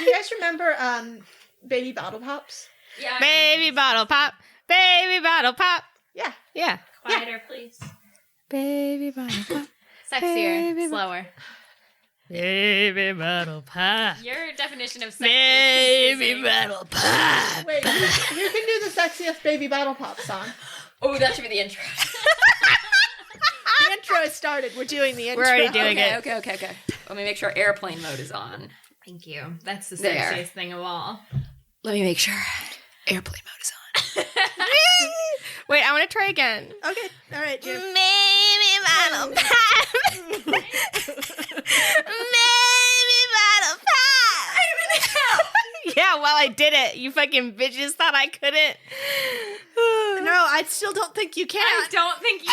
Do you guys remember Baby Bottle Pops? Yeah. Baby bottle pop. Baby bottle pop. Yeah. Yeah. Quieter, please. Baby bottle pop. Sexier, Baby slower. Baby bottle pop. Your definition of sexy Baby is confusing. bottle pop. Wait, who can do the sexiest Baby Bottle Pop song? Oh, that should be the intro. The intro has started. We're doing the intro. We're already doing it. Okay. Let me make sure airplane mode is on. Thank you. That's the There. sexiest thing of all. Let me make sure airplane mode is on. Wait, I want to try again. Okay. All right, Jim. Baby bottle pop. Baby bottle pop. Yeah, well, I did it. You fucking bitches thought I couldn't. No, I still don't think you can. I don't think you.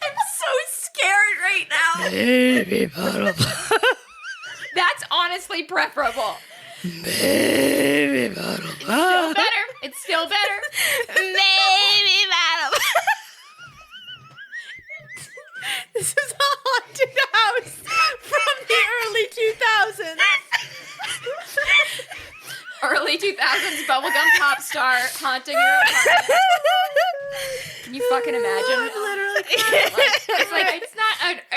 I'm so scared right now. Baby bottle pop. That's honestly preferable. Baby bottle pop. Better. It's still better. Baby bottle pop. This is a haunted house from the early 2000s. Early 2000s bubblegum pop star haunting your apartment. Can you fucking imagine? Literally.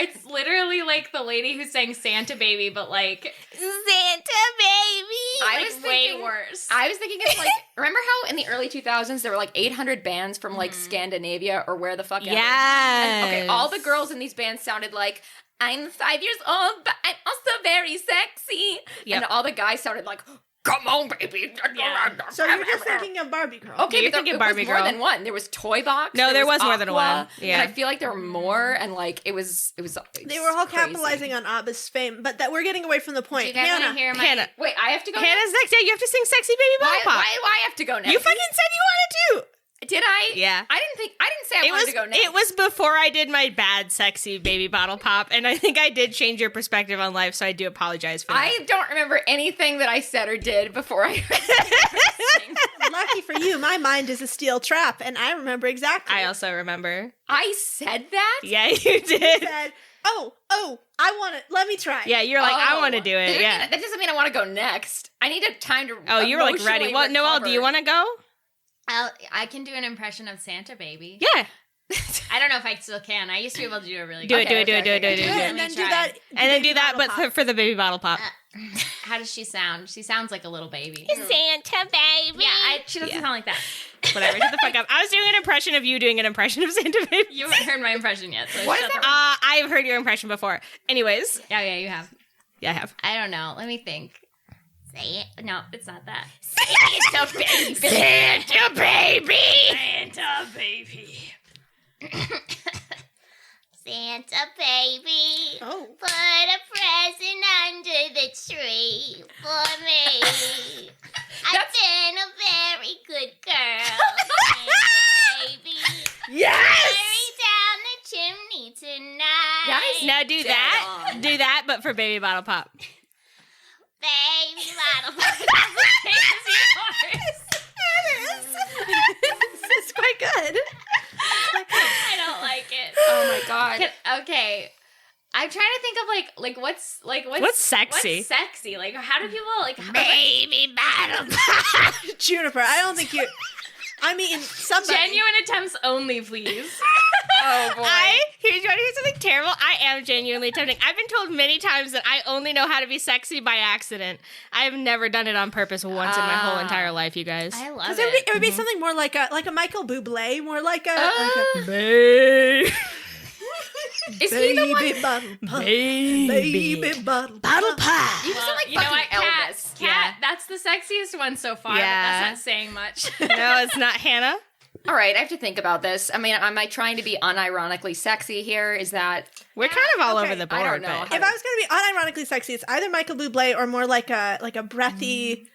It's literally like the lady who sang Santa Baby, but like Santa baby. I like was way thinking- worse. I was thinking it's like, remember how in the early 2000s there were like 800 bands from like Scandinavia or where the fuck ever? Yes. Okay, all the girls in these bands sounded like, I'm 5 years old, but I'm also very sexy. Yep. And all the guys sounded like, come on, baby. Yeah. So you're just thinking of Barbie Girl. Okay, You're but thinking it Barbie was more Girl. than one. There was Toy Box. No, there was more than Aqua, one. Yeah. And I feel like there were more, and like it was They were all crazy. capitalizing on Abba's fame, but that we're getting away from the Do point. you guys want to Hannah, hear my? Hannah. Wait, I have to go. Hannah's next. Yeah, you have to sing "Sexy Baby Bottle Why, Pop." why do I have to go next? You fucking said you wanted to. Did I? Yeah. I didn't say I wanted to go next. It was before I did my bad sexy baby bottle pop, and I think I did change your perspective on life, so I do apologize for that. I don't remember anything that I said or did before I heard you sing. lucky for you, my mind is a steel trap, and I remember exactly. I also remember. I said that? Yeah, you did. said, "Oh, I want it. Let me try." Yeah, you're like, I Oh. want to do it. Yeah. That doesn't mean I want to go next. I need a time to Oh, you were like ready. Well, Noelle, do you want to go? I can do an impression of Santa Baby. Yeah. I don't know if I still can. I used to be able to do it really Do good. it, do it. Do it, and Let then me do try. that. And then do that, Bottle but pop. for the baby bottle pop. How does she sound? She sounds like a little baby. Santa baby. Yeah, she doesn't Yeah. sound like that. Whatever, shut the fuck up. I was doing an impression of you doing an impression of Santa baby. You haven't heard my impression yet. So What shut is the- that? I've heard your impression before. Anyways. Yeah, you have. Yeah, I have. I don't know. Let me think. Say it. No, it's not that. Santa baby. Santa baby. Santa Baby. Santa baby, Oh, put a present under the tree for me. I've been a very good girl, Santa baby. Yes. Hurry down the chimney tonight. Now do that. Do that, but for baby bottle pop. Baby bottle. this is quite good. I don't like it. Oh my god. Okay. I'm trying to think of like what's sexy? What's sexy? Like how do people like Baby bottle pop. Juniper, I don't think you. I mean, somebody. genuine attempts only, please. Oh boy. You want to hear something terrible? I am genuinely tempting. I've been told many times that I only know how to be sexy by accident. I've never done it on purpose once in my whole entire life, you guys. I love Because it. it would be something more like a Michael Bublé, more like a Baby. Is he the one? baby bottle pop. Baby bottle pop. You sound like you know fucking what, Elvis. Cat, that's the sexiest one so far. Yeah. But that's not saying much. No, it's not Hannah. All right, I have to think about this. I mean, am I trying to be unironically sexy here? Is that We're kind of all Okay, over the I board. don't know. But If I was going to be unironically sexy, it's either Michael Bublé or more like a breathy,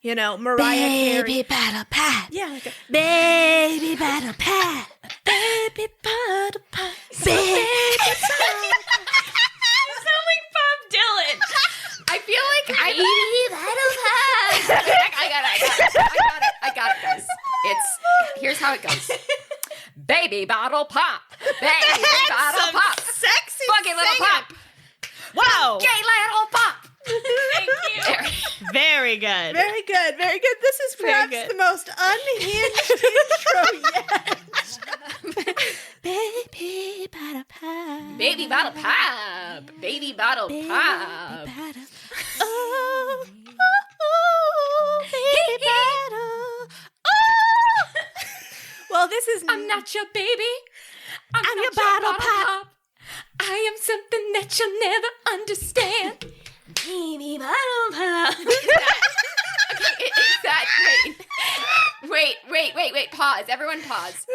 Mariah Carey. bottle pop. Yeah, like a Baby bottle pop. baby bottle pop. Baby You sound like Bob Dylan. I feel like I got it, guys. Here's how it goes. Baby bottle pop. Baby bottle pop. Sexy Fucking little singing. pop. Whoa. Gay little pop. Thank you. There. Very good. Very good, very good. This is Very perhaps good. the most unhinged intro yet. Baby bottle pop. Baby bottle pop. Baby bottle pop. Oh, baby bottle. Well, this is I'm not your baby. I'm your not bottle pop. I am something that you'll never understand. Baby bottle pop. Is that wait, pause. Everyone pause.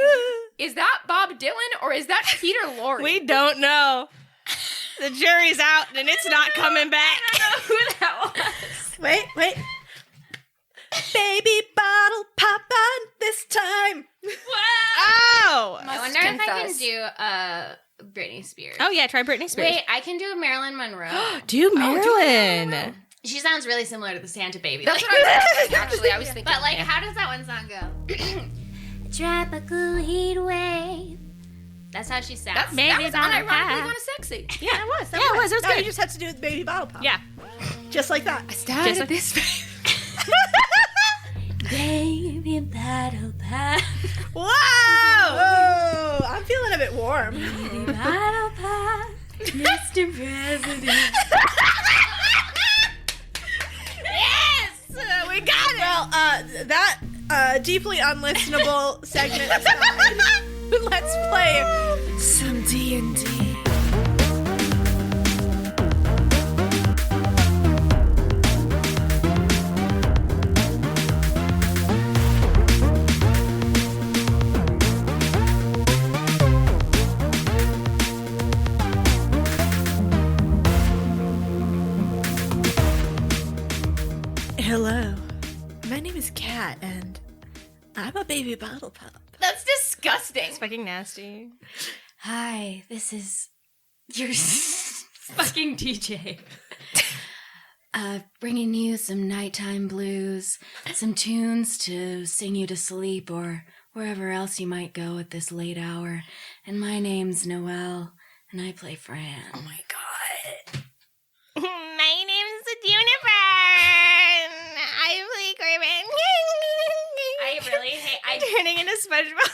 Is that Bob Dylan or is that Peter Lorre? We don't know. The jury's out and it's not coming back. I don't know who that was. Wait. Baby bottle pop on this time. Oh! I wonder if I can confess. do Britney Spears. Oh, yeah, try Britney Spears. Wait, I can do Marilyn Monroe. do Marilyn. She sounds really similar to the Santa Baby. That's Like, what I was thinking, actually. I was thinking. but like, how does that one song go? Tropical heat wave. That's how she sounds. that Baby was bottle unironically pop. kind of sexy. Yeah, it was. Yeah, it was No, good. you just had to do with baby bottle pop. Yeah. Just like that. Started like- this. Baby bottle pop. Whoa! Whoa! I'm feeling a bit warm. Bottle pop. Mr. President. Yes! We got it! Well, that deeply unlistenable segment aside, let's play some D&D. Hello, my name is Kat, and I'm a baby bottle pop. That's disgusting. It's fucking nasty. Hi, this is your fucking DJ. Bringing you some nighttime blues, some tunes to sing you to sleep or wherever else you might go at this late hour. And my name's Noelle, and I play Fran. Oh my god. My name's Juniper. I play Corbin. I really hate. I'm turning into SpongeBob.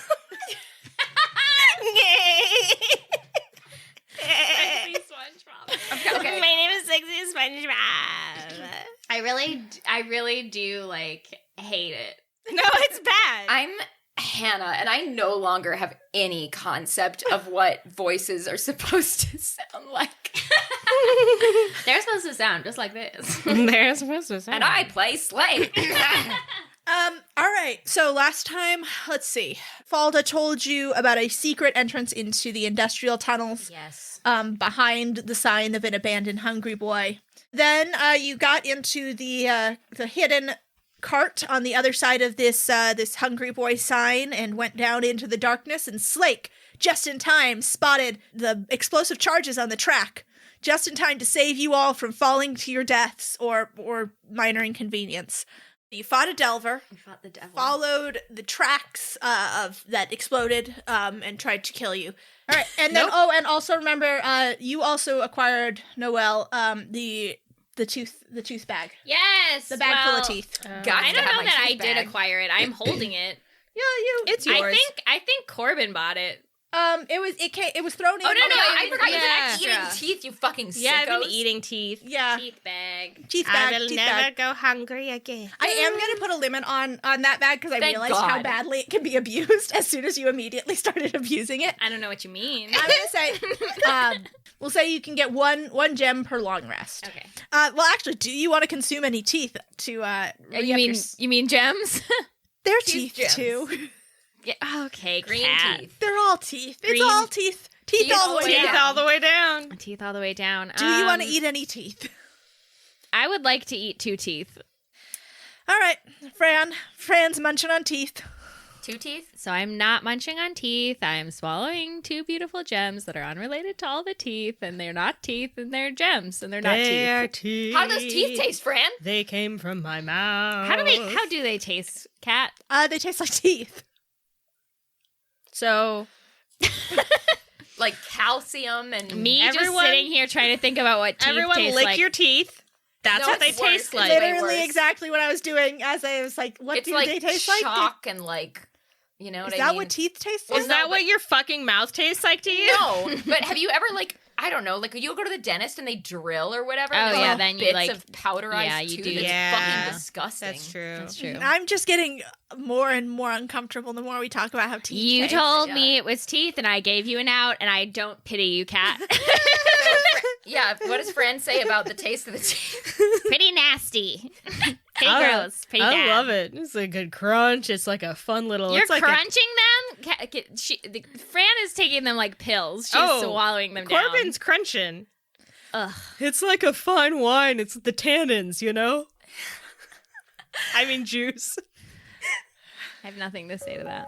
Sexy SpongeBob. Okay. My name is Sexy SpongeBob. I really do like hate it. No, it's bad. I'm Hannah, and I no longer have any concept of what voices are supposed to sound like. They're supposed to sound just like this. They're supposed to sound. And I play Slade. All right. So last time, let's see. Falda told you about a secret entrance into the industrial tunnels. Yes. Behind the sign of an abandoned hungry boy. Then you got into the hidden cart on the other side of this hungry boy sign and went down into the darkness. And Slake, just in time, spotted the explosive charges on the track, just in time to save you all from falling to your deaths or minor inconvenience. You fought a delver. We fought the devil. Followed the tracks of that exploded and tried to kill you. All right, and then and also remember, you also acquired Noelle the tooth bag, Yes. the bag full of teeth. I don't know that I did acquire it. I'm holding it. It's yours. I think Corbin bought it. It was thrown in. Oh, no, I forgot you Yeah. had eating teeth, you fucking sickos. Yeah, I've been eating teeth. Yeah, Teeth bag. teeth I bag. will Teeth never bag. go hungry again. I am gonna put a limit on that bag because I Thank realized how God. badly it can be abused as soon as you immediately started abusing it. I don't know what you mean. I'm gonna say, we'll say you can get one gem per long rest. Okay. Well, actually, do you want to consume any teeth to? You mean gems? They're Teeth teeth too. Yeah. Okay. Green Cat. teeth. They're all teeth. It's Green- all teeth. Teeth all the way Teeth down. all the way down. Teeth all the way down. Do you want to eat any teeth? I would like to eat 2 teeth. All right, Fran's munching on teeth. 2 teeth? So I'm not munching on teeth. I'm swallowing 2 beautiful gems that are unrelated to all the teeth, and they're not teeth, and they're gems, and they're not teeth. teeth. How do those teeth taste, Fran? They came from my mouth. How do they taste, Cat? They taste like teeth. So Like calcium and Me just Everyone- sitting here trying to think about what teeth everyone taste lick like. your teeth That's No, what they it's worse. taste It's like. way Literally worse. exactly what I was doing as I was like, what It's do like they taste like? chalk and like, you know what Is I that mean? what teeth taste like? Is that what your fucking mouth tastes like to you? No, but have you ever like, I don't know, like you go to the dentist and they drill or whatever. Oh, and there's yeah, little then you, bits like- of powderized yeah, you tooth. do. It's Yeah. fucking disgusting. That's true. That's true. I'm just getting more and more uncomfortable the more we talk about how teeth You taste. told yeah. me it was teeth, and I gave you an out, and I don't pity you, Kat. Yeah, what does Fran say about the taste of the teeth? Pretty nasty. Pretty Oh, gross. Pretty I bad. love it. It's a good crunch. It's like a fun little. You're it's like crunching them? Fran is taking them like pills. She's Oh, swallowing them down. Corbin's crunching. Ugh. It's like a fine wine. It's the tannins, you know? I mean, juice. I have nothing to say to that.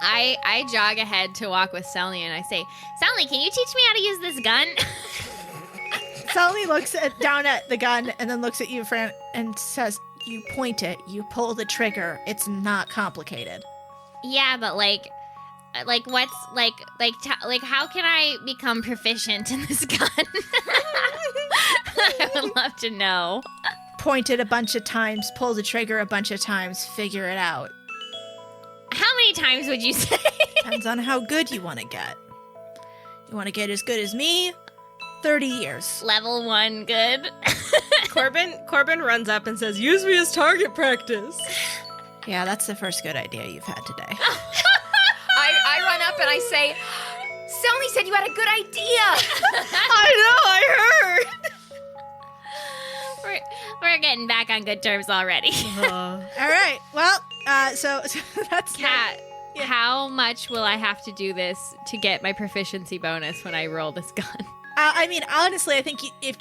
I jog ahead to walk with Selny, and I say, Selny, can you teach me how to use this gun? Sally looks down at the gun and then looks at you, Fran, and says, you point it, you pull the trigger. It's not complicated. Yeah, but like what's like how can I become proficient in this gun? I would love to know. Point it a bunch of times, pull the trigger a bunch of times, figure it out. How many times would you say? Depends on how good you want to get. You want to get as good as me? 30 years. Level 1 good. Corbin runs up and says, use me as target practice. Yeah, that's the first good idea you've had today. I run up and I say, Sony said you had a good idea. I We're getting back on good terms already. know, I heard. All right. Well, so that's Kat, Yeah. how much will I have to do this to get my proficiency bonus when I roll this gun? I mean, honestly, I think if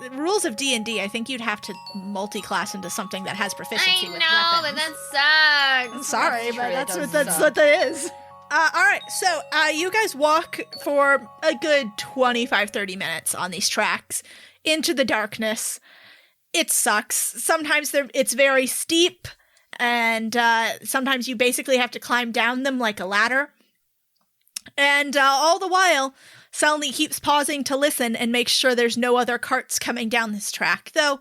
the rules of D&D, I think you'd have to multi-class into something that has proficiency with weapons. that I'm sucks. sorry, That's but true, that's it what does that is. All right, so you guys walk for a good 25-30 minutes on these tracks into the darkness. It sucks. Sometimes it's very steep, and sometimes you basically have to climb down them like a ladder. And all the while, Selny keeps pausing to listen and make sure there's no other carts coming down this track, though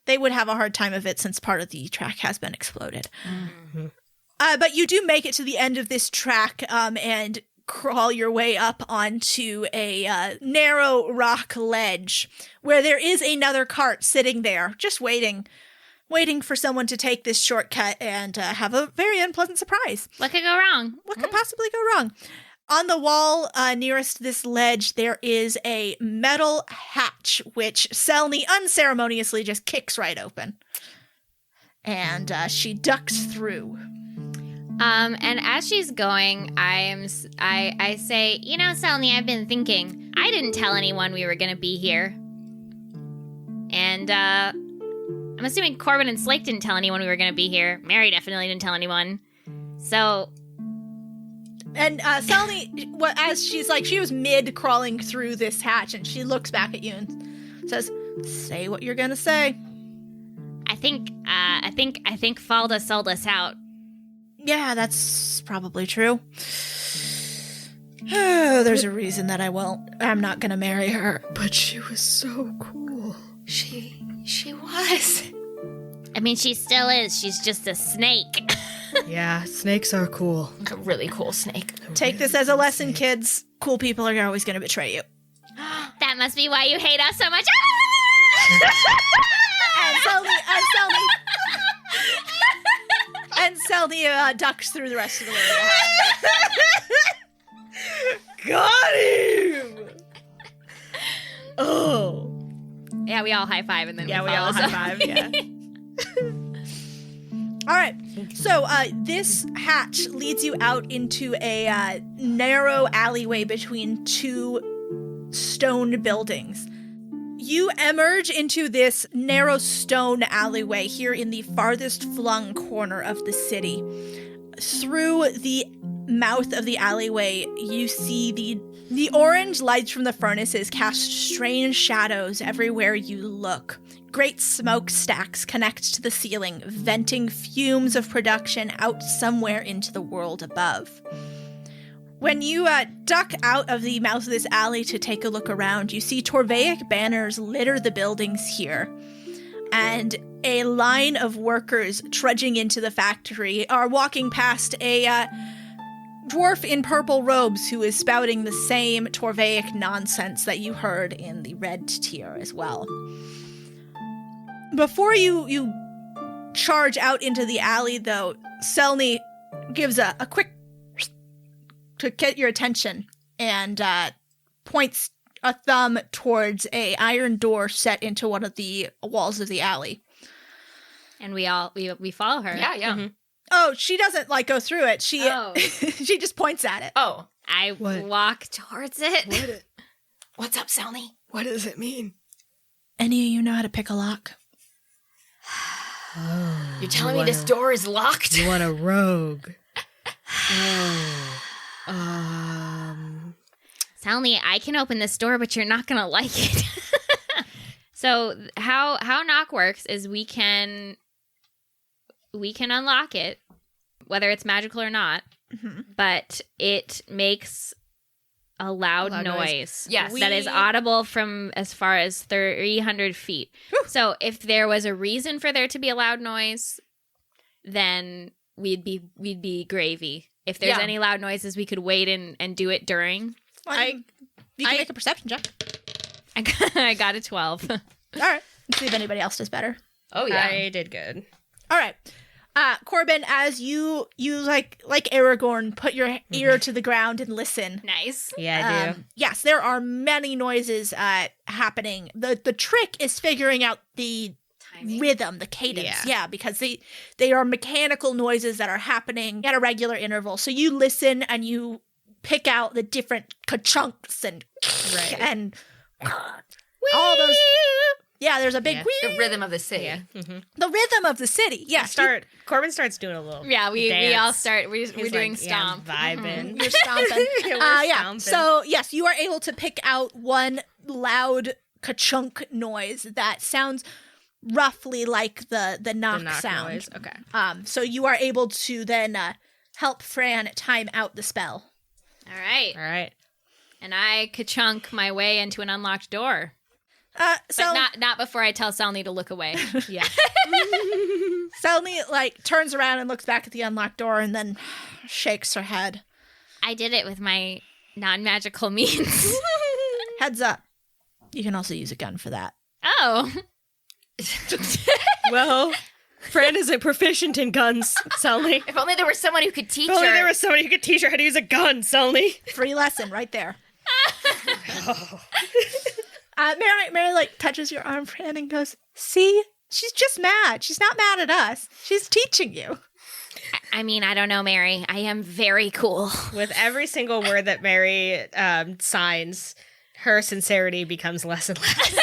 they would have a hard time of it since part of the track has been exploded. Mm-hmm. But you do make it to the end of this track and crawl your way up onto a narrow rock ledge where there is another cart sitting there, just waiting for someone to take this shortcut and have a very unpleasant surprise. What could go wrong? What could possibly go wrong? On the wall nearest this ledge, there is a metal hatch, which Selny unceremoniously just kicks right open. And she ducks through. And as she's going, I say, you know, Selny, I've been thinking. I didn't tell anyone we were gonna be here. And I'm assuming Corbin and Slake didn't tell anyone we were gonna be here. Mary definitely didn't tell anyone. So And Selny, as she was mid crawling through this hatch, and she looks back at you and says, "Say what you're gonna say." I think Falda sold us out. Yeah, that's probably true. There's a reason that I'm not gonna marry her. But she was so cool. She was. I mean, she still is. She's just a snake. Yeah, snakes are cool. Like a really cool snake. Take this as a lesson, kids. Cool people are always gonna betray you. That must be why you hate us so much. And Selny ducks through the rest of the way. Got him! Oh. Yeah, we all high five and then Yeah, we follow all us high up. five, yeah. All right. So this hatch leads you out into a narrow alleyway between two stone buildings. You emerge into this narrow stone alleyway here in the farthest flung corner of the city. Through the mouth of the alleyway, you see the orange lights from the furnaces cast strange shadows everywhere you look. Great smokestacks connect to the ceiling, venting fumes of production out somewhere into the world above. When you duck out of the mouth of this alley to take a look around, you see Torvaic banners litter the buildings here. And a line of workers trudging into the factory are walking past a dwarf in purple robes who is spouting the same Torvaic nonsense that you heard in the red tier as well. Before you charge out into the alley, though, Selny gives a quick to get your attention and points a thumb towards a iron door set into one of the walls of the alley. And we follow her. Yeah. Mm-hmm. Oh, she doesn't go through it. She Oh. she just points at it. Oh. I walk towards it. What's up, Selny? What does it mean? Any of you know how to pick a lock? You're telling me this door is locked? You want a rogue? Selny, I can open this door, but you're not gonna like it. So how knock works is we can unlock it, whether it's magical or not, but it makes a loud noise. Yes. That is audible from as far as 300 feet. So if there was a reason for there to be a loud noise, then we'd be gravy. If there's Yeah. any loud noises, we could wait and do it during. You can make a perception check. I got a 12. All right. Let's see if anybody else does better. Oh, yeah. I did good. All right. Corbin, as you like Aragorn, put your ear to the ground and listen. Nice. Yeah, I do. Yes, there are many noises happening. The trick is figuring out the rhythm, the cadence. Yeah, because they are mechanical noises that are happening at a regular interval. So you listen and you pick out the different ka-chunks and and all those. Yeah, there's a big The rhythm of the city. Yeah. Mm-hmm. the rhythm of the city. Yes, Corbin starts doing a little. Yeah, we dance. all start. We're He's doing like, stomp. Yeah, vibing. you're stomping. We're Yeah. stomping. So yes, you are able to pick out one loud ka-chunk noise that sounds roughly like the knock, The knock sound. noise. Okay. So you are able to then help Fran time out the spell. All right. All right. And I ka-chunk my way into an unlocked door. So But not before I tell Selny to look away. Yeah. Selmy turns around and looks back at the unlocked door and then shakes her head. I did it with my non-magical means. Heads up. You can also use a gun for that. Oh. Well, Fran isn't proficient in guns, Selny. If only there was someone who could teach If only her. there was somebody who could teach her how to use a gun, Selny. Free lesson right there. Mary touches your arm, Fran, and goes, "See? She's just mad. She's not mad at us. She's teaching you." I mean, I don't know, Mary. I am very cool. With every single word that Mary signs, her sincerity becomes less and less.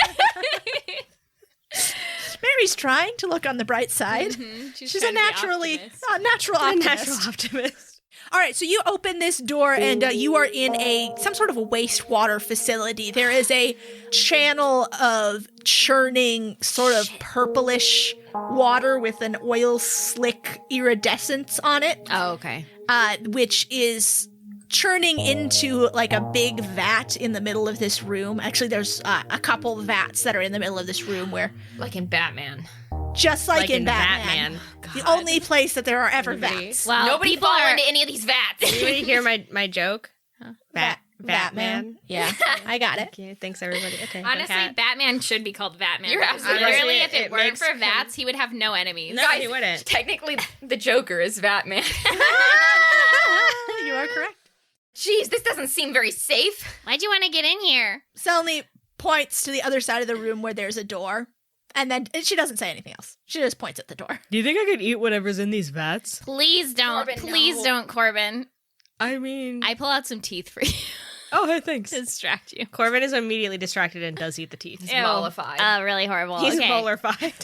Mary's trying to look on the bright side. Mm-hmm. She's a natural A optimist. natural optimist. All right, so you open this door and you are in some sort of a wastewater facility. There is a channel of churning, sort of purplish water with an oil slick iridescence on it, Oh, okay. which is churning into a big vat in the middle of this room. Actually, there's a couple vats that are in the middle of this room where, Like in Batman. just like in Batman, the only place that there are ever vats. Well, Nobody people fall are- into any of these vats. Anybody hear my joke? Batman. Yeah, I got it. Okay, thanks everybody. Okay. Honestly, Cat. Batman should be called Batman. You're because absolutely literally, right. if it It weren't makes for him- Vats, he would have no enemies. No, Guys, he wouldn't. Technically, the Joker is Batman. You are correct. Jeez, this doesn't seem very safe. Why'd you want to get in here? Selny points to the other side of the room where there's a door, and then she doesn't say anything else. She just points at the door. Do you think I could eat whatever's in these vats? Please don't. Corbin, Please no. don't, Corbin. I mean, I pull out some teeth for you oh, hey, thanks. to distract you. Corbin is immediately distracted and does eat the teeth. Ew. mollified. Oh, really horrible. He's okay. mollified.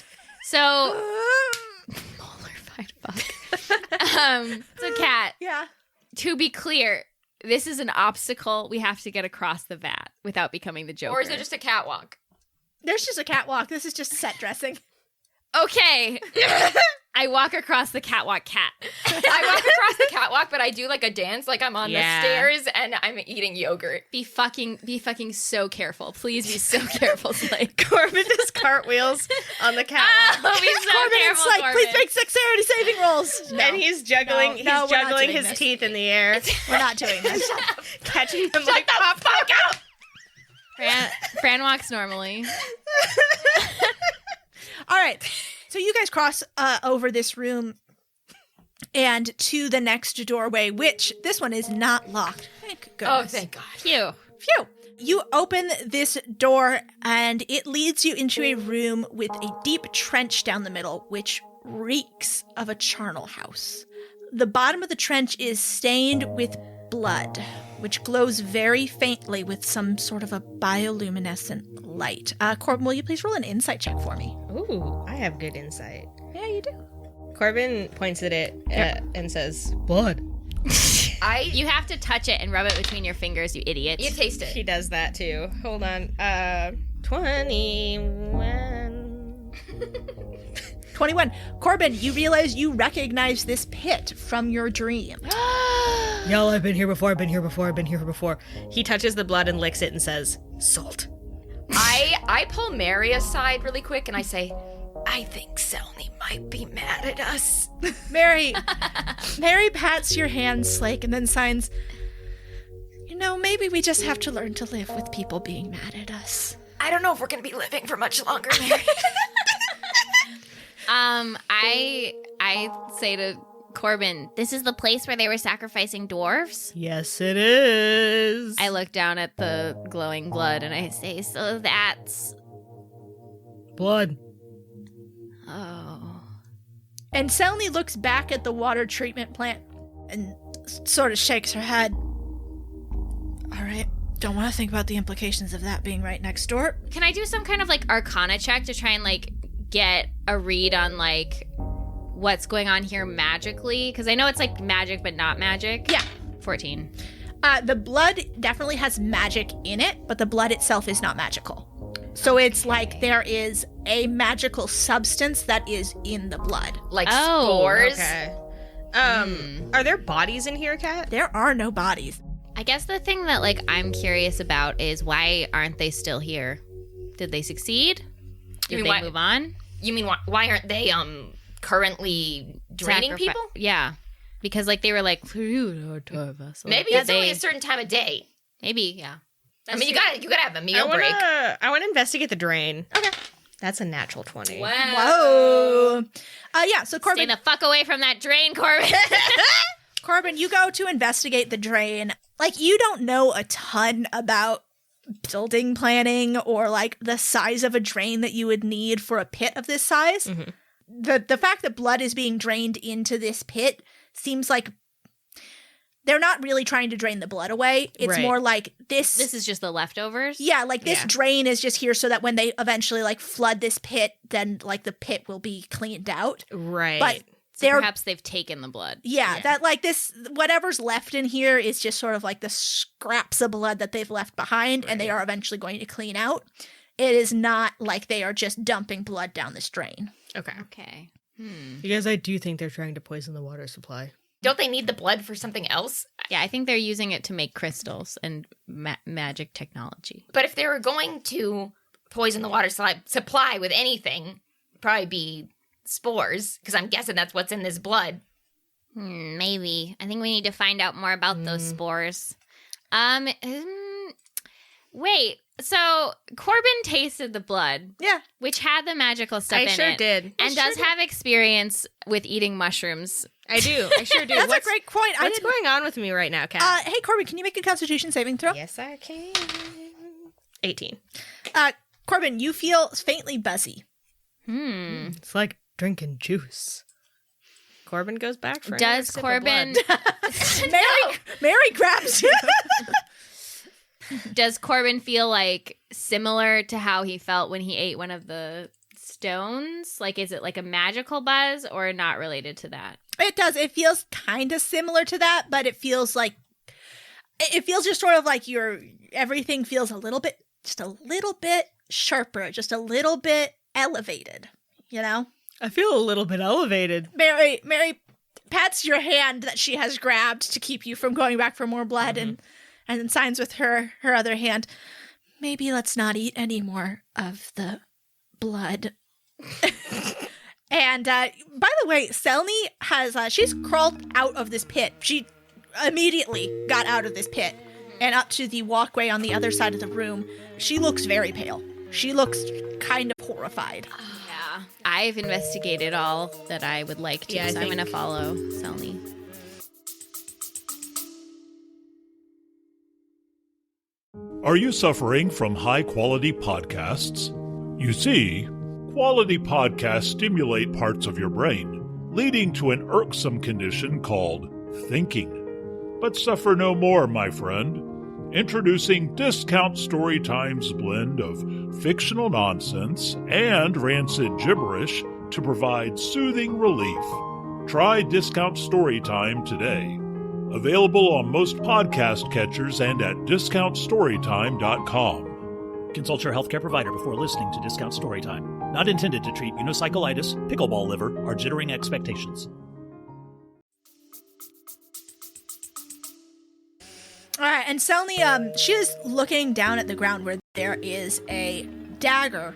So, mollified. Fuck. So, Kat, Yeah. to be clear, this is an obstacle we have to get across the vat without becoming the Joker. Or is it just a catwalk? There's just a catwalk. This is just set dressing. okay? I walk across the catwalk cat. I walk across the catwalk, but I do like a dance, like I'm on the Yeah. stairs and I'm eating yogurt. Be fucking so careful. Please be so careful, Slade. Corbin does cartwheels on the catwalk. Oh, be so Corbin and careful, Slake, Corbin. please make dexterity saving rolls. No, And he's juggling. No, he's we're not juggling doing his this. teeth in the air, we're not doing this. catching them like pop, pop, out. Fran walks normally. All right. So you guys cross over this room and to the next doorway, which this one is not locked. Thank Oh, goodness. thank God. Phew. Phew. You open this door and it leads you into a room with a deep trench down the middle, which reeks of a charnel house. The bottom of the trench is stained with blood, which glows very faintly with some sort of a bioluminescent light. Corbin, will you please roll an insight check for me? Ooh, I have good insight. Yeah, you do. Corbin points at it and says, "Blood." You have to touch it and rub it between your fingers, you idiot. You taste it. He does that too. Hold on. 21. 21. Corbin, you realize you recognize this pit from your dream. Y'all, I've been here before, I've been here before, I've been here before. He touches the blood and licks it and says, "Salt." I pull Mary aside really quick and I say, I think Selny might be mad at us. Mary pats your hand, Slake, and then signs, "You know, maybe we just have to learn to live with people being mad at us." I don't know if we're going to be living for much longer, Mary. I say to Corbin, this is the place where they were sacrificing dwarves? Yes, it is. I look down at the glowing blood and I say, so that's... Blood. Oh. And Selny looks back at the water treatment plant and sort of shakes her head. All right, don't want to think about the implications of that being right next door. Can I do some kind of, like, arcana check to try and, like, get a read on, like, what's going on here magically? Because I know it's, like, magic but not magic. Yeah. 14. The blood definitely has magic in it, but the blood itself is not magical. So it's like there is a magical substance that is in the blood. Like Oh, spores. Okay. Are there bodies in here, Kat? There are no bodies. I guess the thing that, like, I'm curious about is why aren't they still here? Did they succeed? Did mean they why- move on? You mean why aren't they currently draining people? Yeah. Because, like, they were like, Maybe Yeah, it's only a certain time of day. maybe, yeah. I mean, you gotta have a meal break. I want to investigate the drain. Okay. That's a natural 20. Whoa. Yeah, so Stay Corbin, the fuck away from that drain, Corbin. Corbin, you go to investigate the drain. Like, you don't know a ton about building planning or, like, the size of a drain that you would need for a pit of this size. Mhm. The fact that blood is being drained into this pit seems like they're not really trying to drain the blood away. It's Right. more like this. This is just the leftovers? Yeah, like this Yeah. drain is just here so that when they eventually, like, flood this pit, then, like, the pit will be cleaned out. Right. But So they're perhaps they've taken the blood. Yeah, that, like, this, whatever's left in here is just sort of like the scraps of blood that they've left behind, and they are eventually going to clean out. It is not like they are just dumping blood down this drain. Okay. Okay. You guys, I do think they're trying to poison the water supply. Don't they need the blood for something else? Yeah, I think they're using it to make crystals and magic technology. But if they were going to poison the water supply with anything, probably be spores, because I'm guessing that's what's in this blood. Maybe. I think we need to find out more about those spores. Wait. So Corbin tasted the blood, Yeah. which had the magical stuff I in sure it, did. and does have experience with eating mushrooms. I do. I sure do. That's a great point. What's going on with me right now, Kat? Hey, Corbin, can you make a Constitution saving throw? Yes, I can. 18. Corbin, you feel faintly buzzy. It's like drinking juice. Corbin goes back for another Does sip of Corbin blood. Mary grabs you. does Corbin feel like similar to how he felt when he ate one of the stones? Like, is it like a magical buzz or not related to that? It does. It feels kind of similar to that, but it feels just sort of like everything feels just a little bit sharper, just a little bit elevated, you know? I feel a little bit elevated. Mary pats your hand that she has grabbed to keep you from going back for more blood, and then signs with her other hand. Maybe let's not eat any more of the blood. And by the way, Selny has she's crawled out of this pit. She immediately got out of this pit and up to the walkway on the other side of the room. She looks very pale. She looks kind of horrified. Yeah. I've investigated all that I would like to, so I'm going to follow Selny. Are you suffering from high-quality podcasts? You see, quality podcasts stimulate parts of your brain, leading to an irksome condition called thinking. But suffer no more, my friend. Introducing Discount Storytime's blend of fictional nonsense and rancid gibberish to provide soothing relief. Try Discount Storytime today. Available on most podcast catchers and at discountstorytime.com. Consult your healthcare provider before listening to Discount Storytime. Not intended to treat unicyclitis, pickleball liver, or jittering expectations. All right, and Selny, she is looking down at the ground where there is a dagger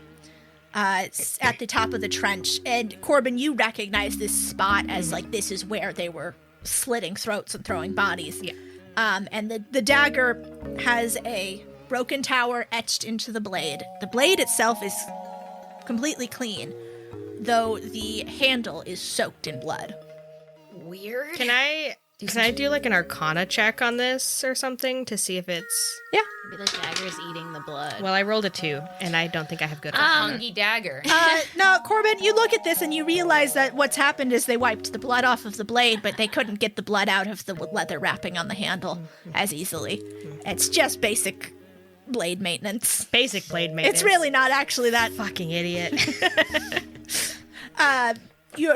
at the top of the trench. And Corbin, you recognize this spot as like this is where they were slitting throats and throwing bodies. Yeah. And the dagger has a broken tower etched into the blade. The blade itself is completely clean, though the handle is soaked in blood. Weird. Can I do like an Arcana check on this or something to see if it's... Yeah. Maybe the dagger's eating the blood. Well, I rolled a 2, and I don't think I have good Arcana. Funky dagger. No, Corbin, you look at this and you realize that what's happened is they wiped the blood off of the blade, but they couldn't get the blood out of the leather wrapping on the handle as easily. It's just basic blade maintenance. Basic blade maintenance. It's really not actually that. Fucking idiot.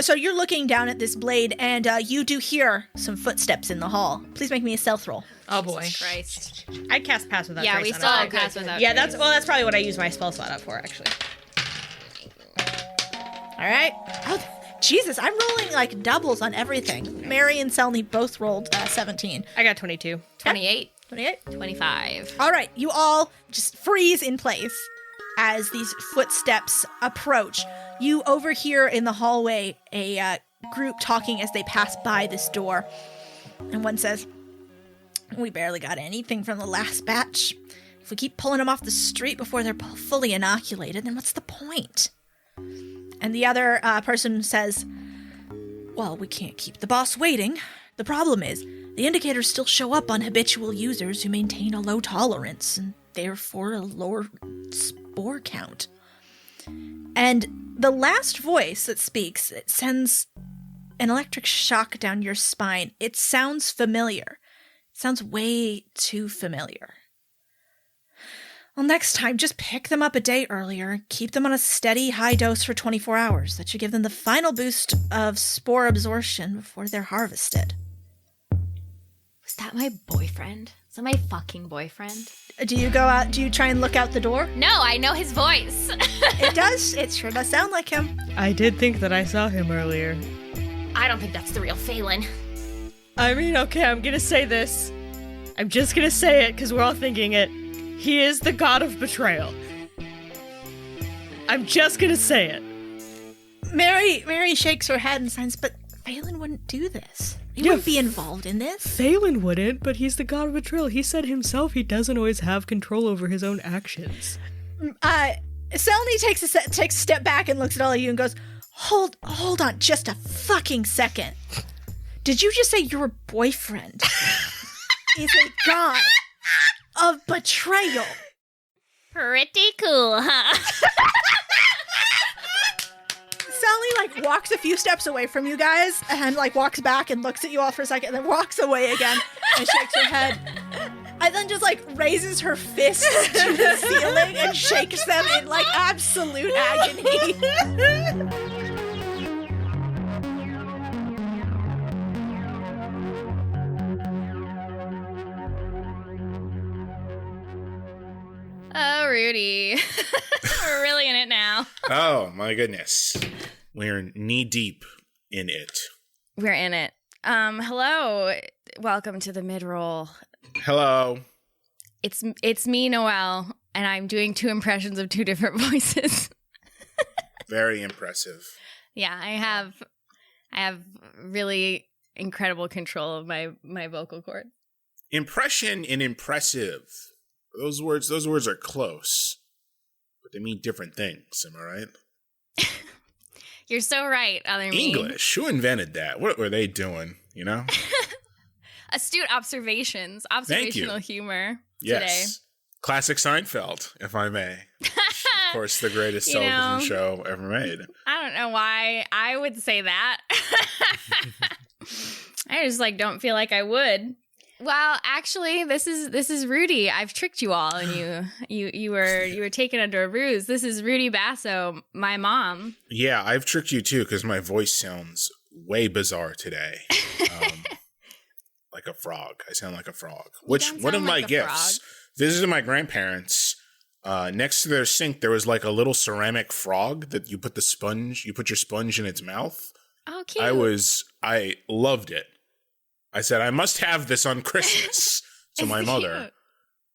So you're looking down at this blade, and you do hear some footsteps in the hall. Please make me a stealth roll. Oh boy. Christ. I cast Pass Without Yeah, Trace we on still it. have Pass Without Yeah, Trace. that's probably what I use my spell slot up for, actually. All right. Oh, Jesus, I'm rolling like doubles on everything. Mary and Selny both rolled 17. I got 22. 28. 28? 25. All right, you all just freeze in place as these footsteps approach. You overhear in the hallway a group talking as they pass by this door. And one says, "We barely got anything from the last batch. If we keep pulling them off the street before they're fully inoculated, then what's the point?" And the other person says, "Well, we can't keep the boss waiting. The problem is, the indicators still show up on habitual users who maintain a low tolerance, and therefore a lower spore count." And the last voice that speaks, it sends an electric shock down your spine. It sounds familiar. It sounds way too familiar. Well, next time, just pick them up a day earlier and keep them on a steady high dose for 24 hours. That should give them the final boost of spore absorption before they're harvested. Was that my boyfriend? Is that my fucking boyfriend? Do you go out? Do you try and look out the door? No, I know his voice. It does. It sure does sound like him. I did think that I saw him earlier. I don't think that's the real Phelan. I mean, okay, I'm gonna say this. I'm just gonna say it because we're all thinking it. He is the god of betrayal. I'm just gonna say it. Mary shakes her head and signs, but Phelan wouldn't do this. He wouldn't be involved in this. Phelan wouldn't, but he's the god of betrayal. He said himself he doesn't always have control over his own actions. Selny takes a step back and looks at all of you and goes, Hold on just a fucking second. Did you just say your boyfriend is a god of betrayal? Pretty cool, huh? Sally walks a few steps away from you guys and walks back and looks at you all for a second and then walks away again and shakes her head. And then just raises her fists to the ceiling and shakes them in absolute agony. Oh, Rudy. We're really in it now. Oh, my goodness. We're knee deep in it. We're in it. Hello. Welcome to the mid-roll. Hello. It's me, Noelle, and I'm doing 2 impressions of 2 different voices. Very impressive. Yeah, I have really incredible control of my vocal cord. Impression and impressive. Those words are close, but they mean different things. Am I right? You're so right, other me. English. Who invented that? What were they doing? You know? Astute observations. Observational humor Yes. today. Classic Seinfeld, if I may. Of course, the greatest television show ever made. I don't know why I would say that. I just don't feel like I would. Well, actually, this is Rudy. I've tricked you all, and you were taken under a ruse. This is Rudy Basso, my mom. Yeah, I've tricked you too, because my voice sounds way bizarre today. Like a frog. I sound like a frog. Which one of my gifts? Visited my grandparents. Next to their sink, there was like a little ceramic frog that you put your sponge in its mouth. Oh, cute. I loved it. I said, I must have this on Christmas to my mother.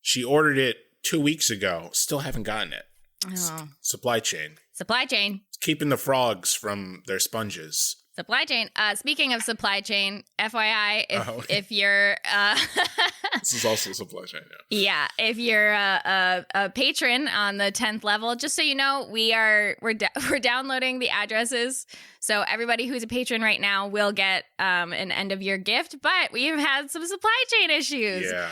She ordered it 2 weeks ago. Still haven't gotten it. Oh. Supply chain. It's keeping the frogs from their sponges. Supply chain. Speaking of supply chain, FYI, if you're this is also supply chain. Yeah, if you're a patron on the 10th level, just so you know, we're downloading the addresses. So everybody who's a patron right now will get an end of year gift, but we've had some supply chain issues. Yeah.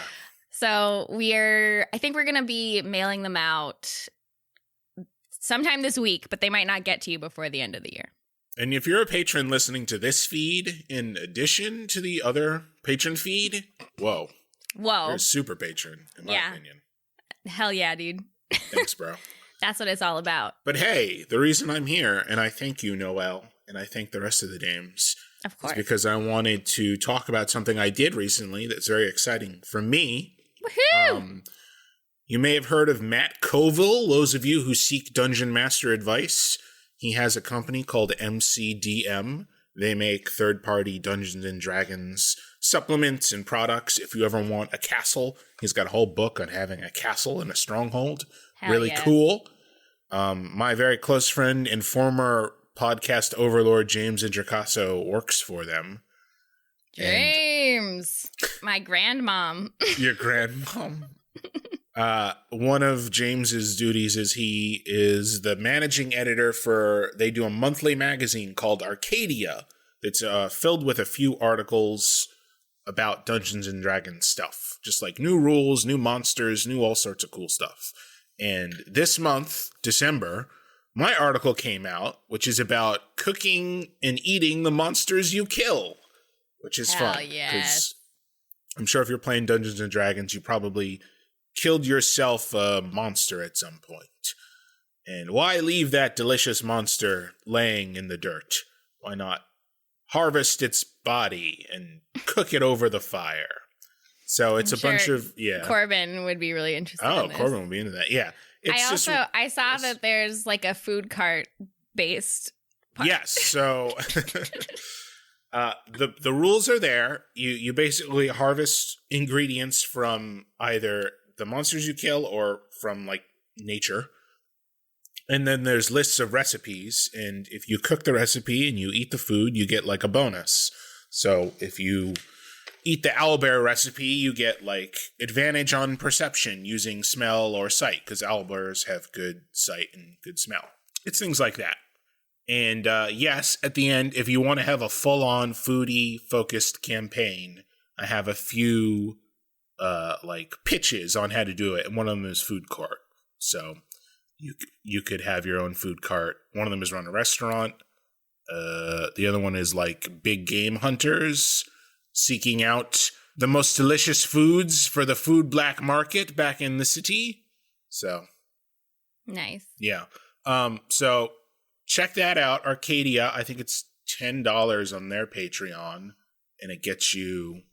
So I think we're gonna be mailing them out sometime this week, but they might not get to you before the end of the year. And if you're a patron listening to this feed in addition to the other patron feed, whoa. You're a super patron, in my opinion. Hell yeah, dude. Thanks, bro. That's what it's all about. But hey, the reason I'm here, and I thank you, Noelle, and I thank the rest of the dames, of course, is because I wanted to talk about something I did recently that's very exciting for me. Woohoo! You may have heard of Matt Colville, those of you who seek Dungeon Master advice. He has a company called MCDM. They make third-party Dungeons & Dragons supplements and products. If you ever want a castle, he's got a whole book on having a castle and a stronghold. Hell really yes. cool. My very close friend and former podcast overlord, James Intricasso, works for them. James! My grandmom. Your grandmom? One of James's duties is he is the managing editor they do a monthly magazine called Arcadia. It's filled with a few articles about Dungeons and Dragons stuff. Just like new rules, new monsters, new all sorts of cool stuff. And this month, December, my article came out, which is about cooking and eating the monsters you kill, which is Hell fun. yes. Because I'm sure if you're playing Dungeons and Dragons, you probably killed yourself a monster at some point. And why leave that delicious monster laying in the dirt? Why not harvest its body and cook it over the fire? So it's bunch of, Corbin would be really interested in this. Corbin would be into that, yeah. I saw that there's like a food cart based part. Yes, so the rules are there. You basically harvest ingredients from either the monsters you kill or from like nature. And then there's lists of recipes, and if you cook the recipe and you eat the food, you get like a bonus. So if you eat the owlbear recipe, you get like advantage on perception using smell or sight, because owlbears have good sight and good smell. It's things like that. And yes, at the end, if you want to have a full-on foodie-focused campaign, I have a few like pitches on how to do it, and one of them is food court. So you could have your own food cart. One of them is run a restaurant. The other one is like big game hunters seeking out the most delicious foods for the food black market back in the city. So nice. Yeah. So check that out. Arcadia, I think it's $10 on their Patreon, and it gets you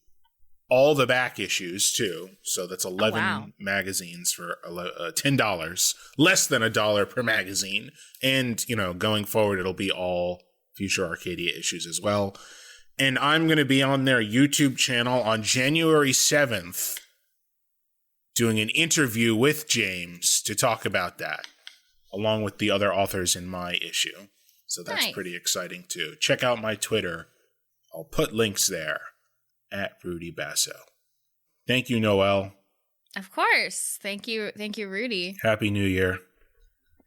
all the back issues too. So that's 11 magazines for $10, less than $1 per magazine. And, going forward, it'll be all future Arcadia issues as well. And I'm going to be on their YouTube channel on January 7th doing an interview with James to talk about that, along with the other authors in my issue. So that's pretty exciting too. Check out my Twitter. I'll put links there at Rudy Basso. Thank you, Noelle. Of course. Thank you, Rudy. Happy New Year.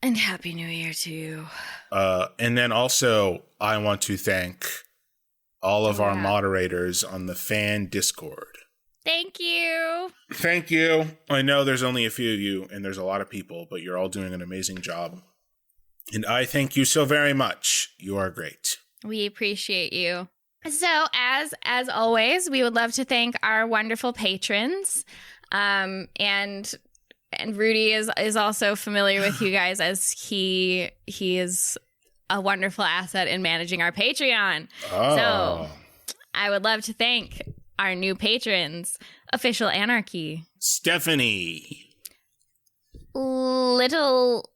And Happy New Year to you. And then also, I want to thank all of our moderators on the fan Discord. Thank you. Thank you. I know there's only a few of you, and there's a lot of people, but you're all doing an amazing job. And I thank you so very much. You are great. We appreciate you. So, as always, we would love to thank our wonderful patrons. And Rudy is also familiar with you guys, as he is a wonderful asset in managing our Patreon. Oh. So I would love to thank our new patrons: Official Anarchy, Stephanie, Little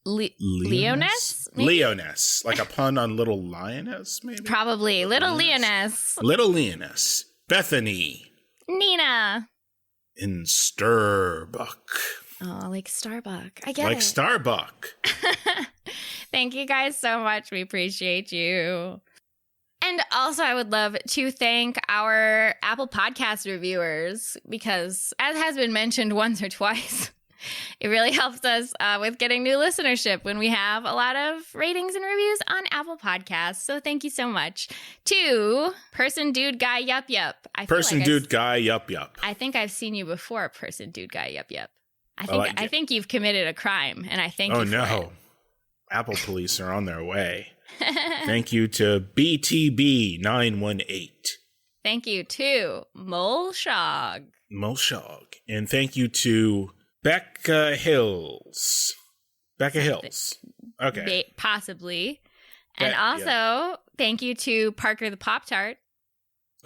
Leoness? Leoness, like a pun on Little Lioness, maybe? Probably. Little Leoness. Little Leoness. Bethany. Nina. And Sturbuck. Oh, like Starbuck. I get it. Like Starbuck. Thank you guys so much. We appreciate you. And also, I would love to thank our Apple Podcast reviewers, because, as has been mentioned once or twice, it really helps us with getting new listenership when we have a lot of ratings and reviews on Apple Podcasts. So thank you so much to Person Dude Guy Yup Yup. Person Dude Guy Yup Yup. I think I've seen you before, Person Dude Guy Yup Yup. I think you've committed a crime, and I thank you for it. Oh, no. Apple police are on their way. Thank you to BTB918. Thank you to Molshog. And thank you to Becca Hills. Okay. Possibly. And also, thank you to Parker the Pop-Tart.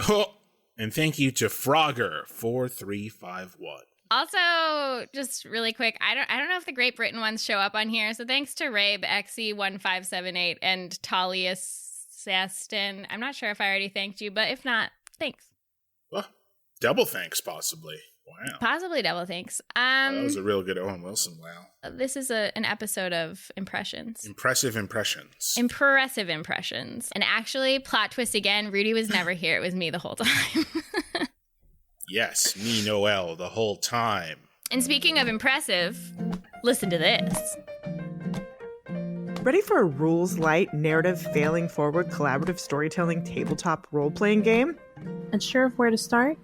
Oh, and thank you to Frogger4351. Also, just really quick, I don't know if the Great Britain ones show up on here, so thanks to Rabe, XE1578, and Talia Saston. I'm not sure if I already thanked you, but if not, thanks. Well, double thanks, possibly. Wow. Possibly double thanks. That was a real good Owen Wilson, wow. This is an episode of impressions. Impressive impressions. And actually, plot twist again, Rudy was never here. It was me the whole time. Yes, me, Noelle, the whole time. And speaking of impressive, listen to this. Ready for a rules-light, narrative-failing forward collaborative storytelling tabletop role-playing game? Unsure of where to start?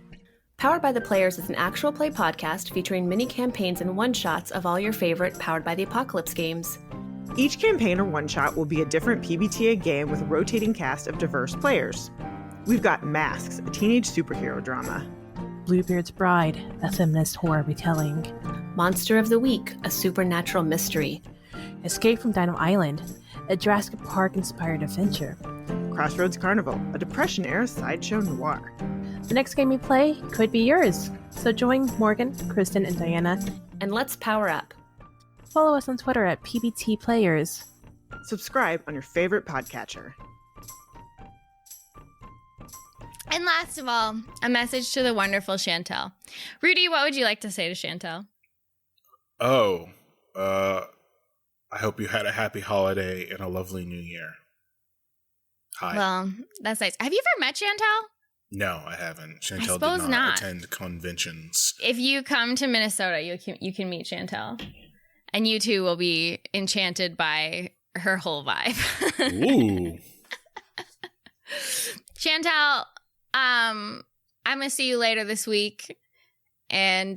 Powered by the Players is an actual play podcast featuring mini campaigns and one-shots of all your favorite Powered by the Apocalypse games. Each campaign or one-shot will be a different PBTA game with a rotating cast of diverse players. We've got Masks, a teenage superhero drama. Bluebeard's Bride, a feminist horror retelling. Monster of the Week, a supernatural mystery. Escape from Dino Island, a Jurassic Park-inspired adventure. Crossroads Carnival, a Depression-era sideshow noir. The next game you play could be yours, so join Morgan, Kristen, and Diana. And let's power up. Follow us on Twitter at PBT Players. Subscribe on your favorite podcatcher. And last of all, a message to the wonderful Chantel. Rudy, what would you like to say to Chantel? I hope you had a happy holiday and a lovely new year. Hi. Well, that's nice. Have you ever met Chantel? No, I haven't. Chantel suppose did not not. attend conventions. If you come to Minnesota, you can meet Chantel. And you too will be enchanted by her whole vibe. Ooh. Chantel, I'm going to see you later this week. And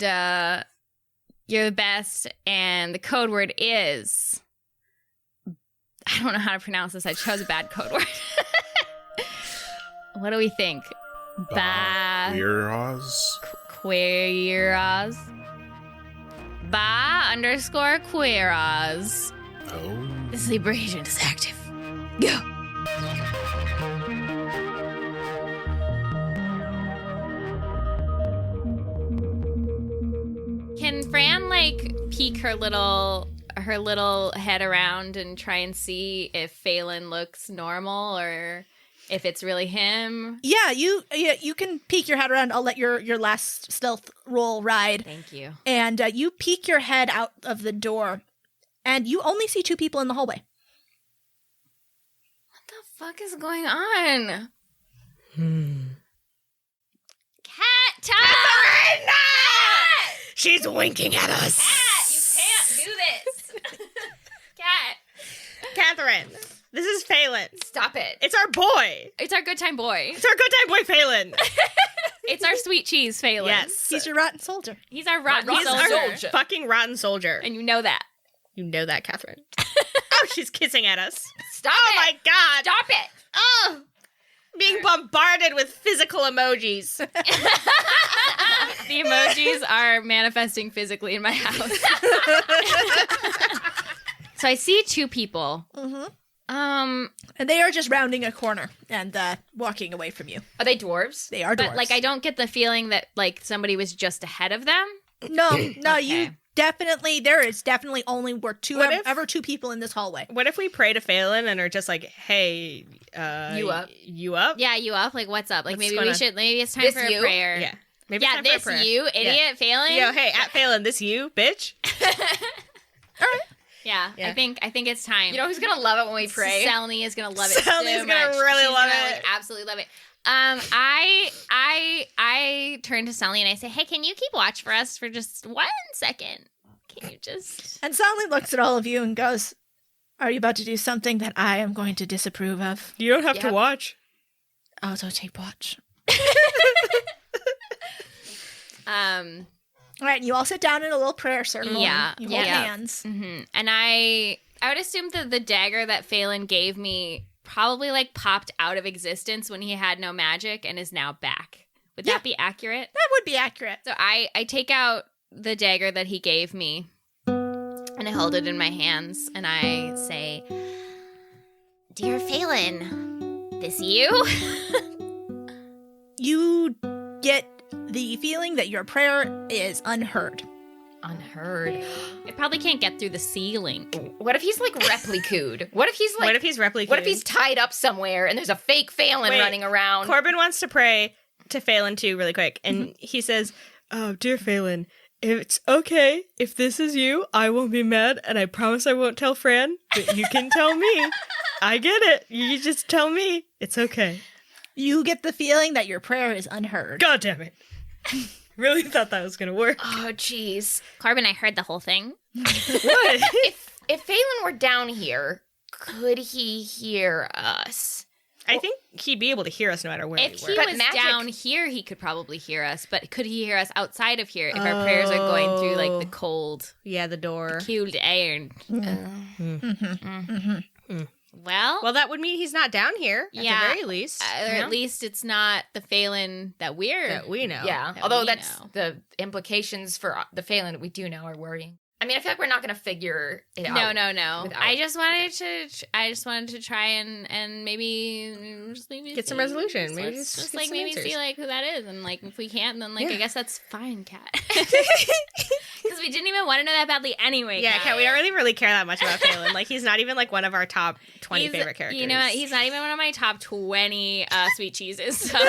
you're the best. And the code word is... I don't know how to pronounce this. I chose a bad code word. What do we think? Queeraz? Queeraz. _Queeraz. Oh. The sleeper agent is active. Go. like peek her little head around and try and see if Phelan looks normal or if it's really him. Yeah, you can peek your head around. I'll let your last stealth roll ride. Thank you. And you peek your head out of the door, and you only see 2 people in the hallway. What the fuck is going on? Cat time! She's winking at us. Cat, you can't do this. Cat. Catherine, this is Phelan. Stop it. It's our boy. It's our good time boy. It's our good time boy, Phelan. It's our sweet cheese, Phelan. Yes. He's your rotten soldier. He's our rotten He's soldier. our fucking rotten soldier. And you know that. You know that, Catherine. Oh, she's kissing at us. Stop Oh it. my god. Stop it. Oh. Being bombarded with physical emojis. The emojis are manifesting physically in my house. So I see 2 people. Mm-hmm. And they are just rounding a corner and walking away from you. Are they dwarves? They are dwarves. But, like, I don't get the feeling that, like, somebody was just ahead of them. No, Okay. you definitely, there is definitely only What if- ever 2 people in this hallway. What if we pray to Phelan and are just like, hey, You up? You up? Yeah, you up? Like, what's up? Like, What's maybe going on? maybe it's time This for a you? prayer. Yeah. Maybe Yeah, it's time for a this prayer. you, idiot, Phelan. Yo, hey, at Phelan, this you, bitch. Yeah, Yeah. I think it's time. You know who's gonna love it when we pray? Selny is gonna love it Selny's so gonna much. really She's love gonna, it. Like, absolutely love it. I turn to Selny and I say, "Hey, can you keep watch for us for just 1 second? Can you just?" And Sally looks at all of you and goes, "Are you about to do something that I am going to disapprove of?" You don't have to Yep. watch. Oh, so take watch. All right, and you all sit down in a little prayer circle. Yeah, You hold yeah. hands. And I would assume that the dagger that Phelan gave me probably like popped out of existence when he had no magic and is now back. Would that be accurate? That would be accurate. So I take out the dagger that he gave me and I hold it in my hands and I say, "Dear Phelan, this you?" You get the feeling that your prayer is unheard. Unheard. I probably can't get through the ceiling. What if he's like replikued? What if he's like? What if he's replicated? What if he's tied up somewhere and there's a fake Phelan Wait, running around? Corbin wants to pray to Phelan too, really quick, and he says, "Oh, dear Phelan, it's okay if this is you. I won't be mad, and I promise I won't tell Fran. But you can tell me. I get it. You just tell me. It's okay." You get the feeling that your prayer is unheard. God damn it! Really thought that was gonna work. Oh, jeez. Corbin, I heard the whole thing. What? If Phelan were down here, could he hear us? I think he'd be able to hear us no matter where If we he were. was magic- down here, he could probably hear us, but could he hear us outside of here if our prayers are going through like the cold, Yeah, the door. cold air? Well, Well, that would mean he's not down here, at Yeah. the very least. or at least it's not the Phelan that we're. that we know. Yeah, that although we that's know. the implications for the Phelan we do know are worrying. I mean, I feel like we're not going to figure it No, out. no. without- I just wanted to try and maybe just maybe Get some see- resolution. Maybe let's just get like some maybe answers. see like who that is, and like if we can't, then like Yeah. I guess that's fine, Cat. Because we didn't even want to know that badly anyway. Yeah, Kat, we don't really care that much about Phelan. Like, he's not even like one of our top 20 He's- favorite characters. You know what? He's not even one of my top 20 sweet cheeses. So.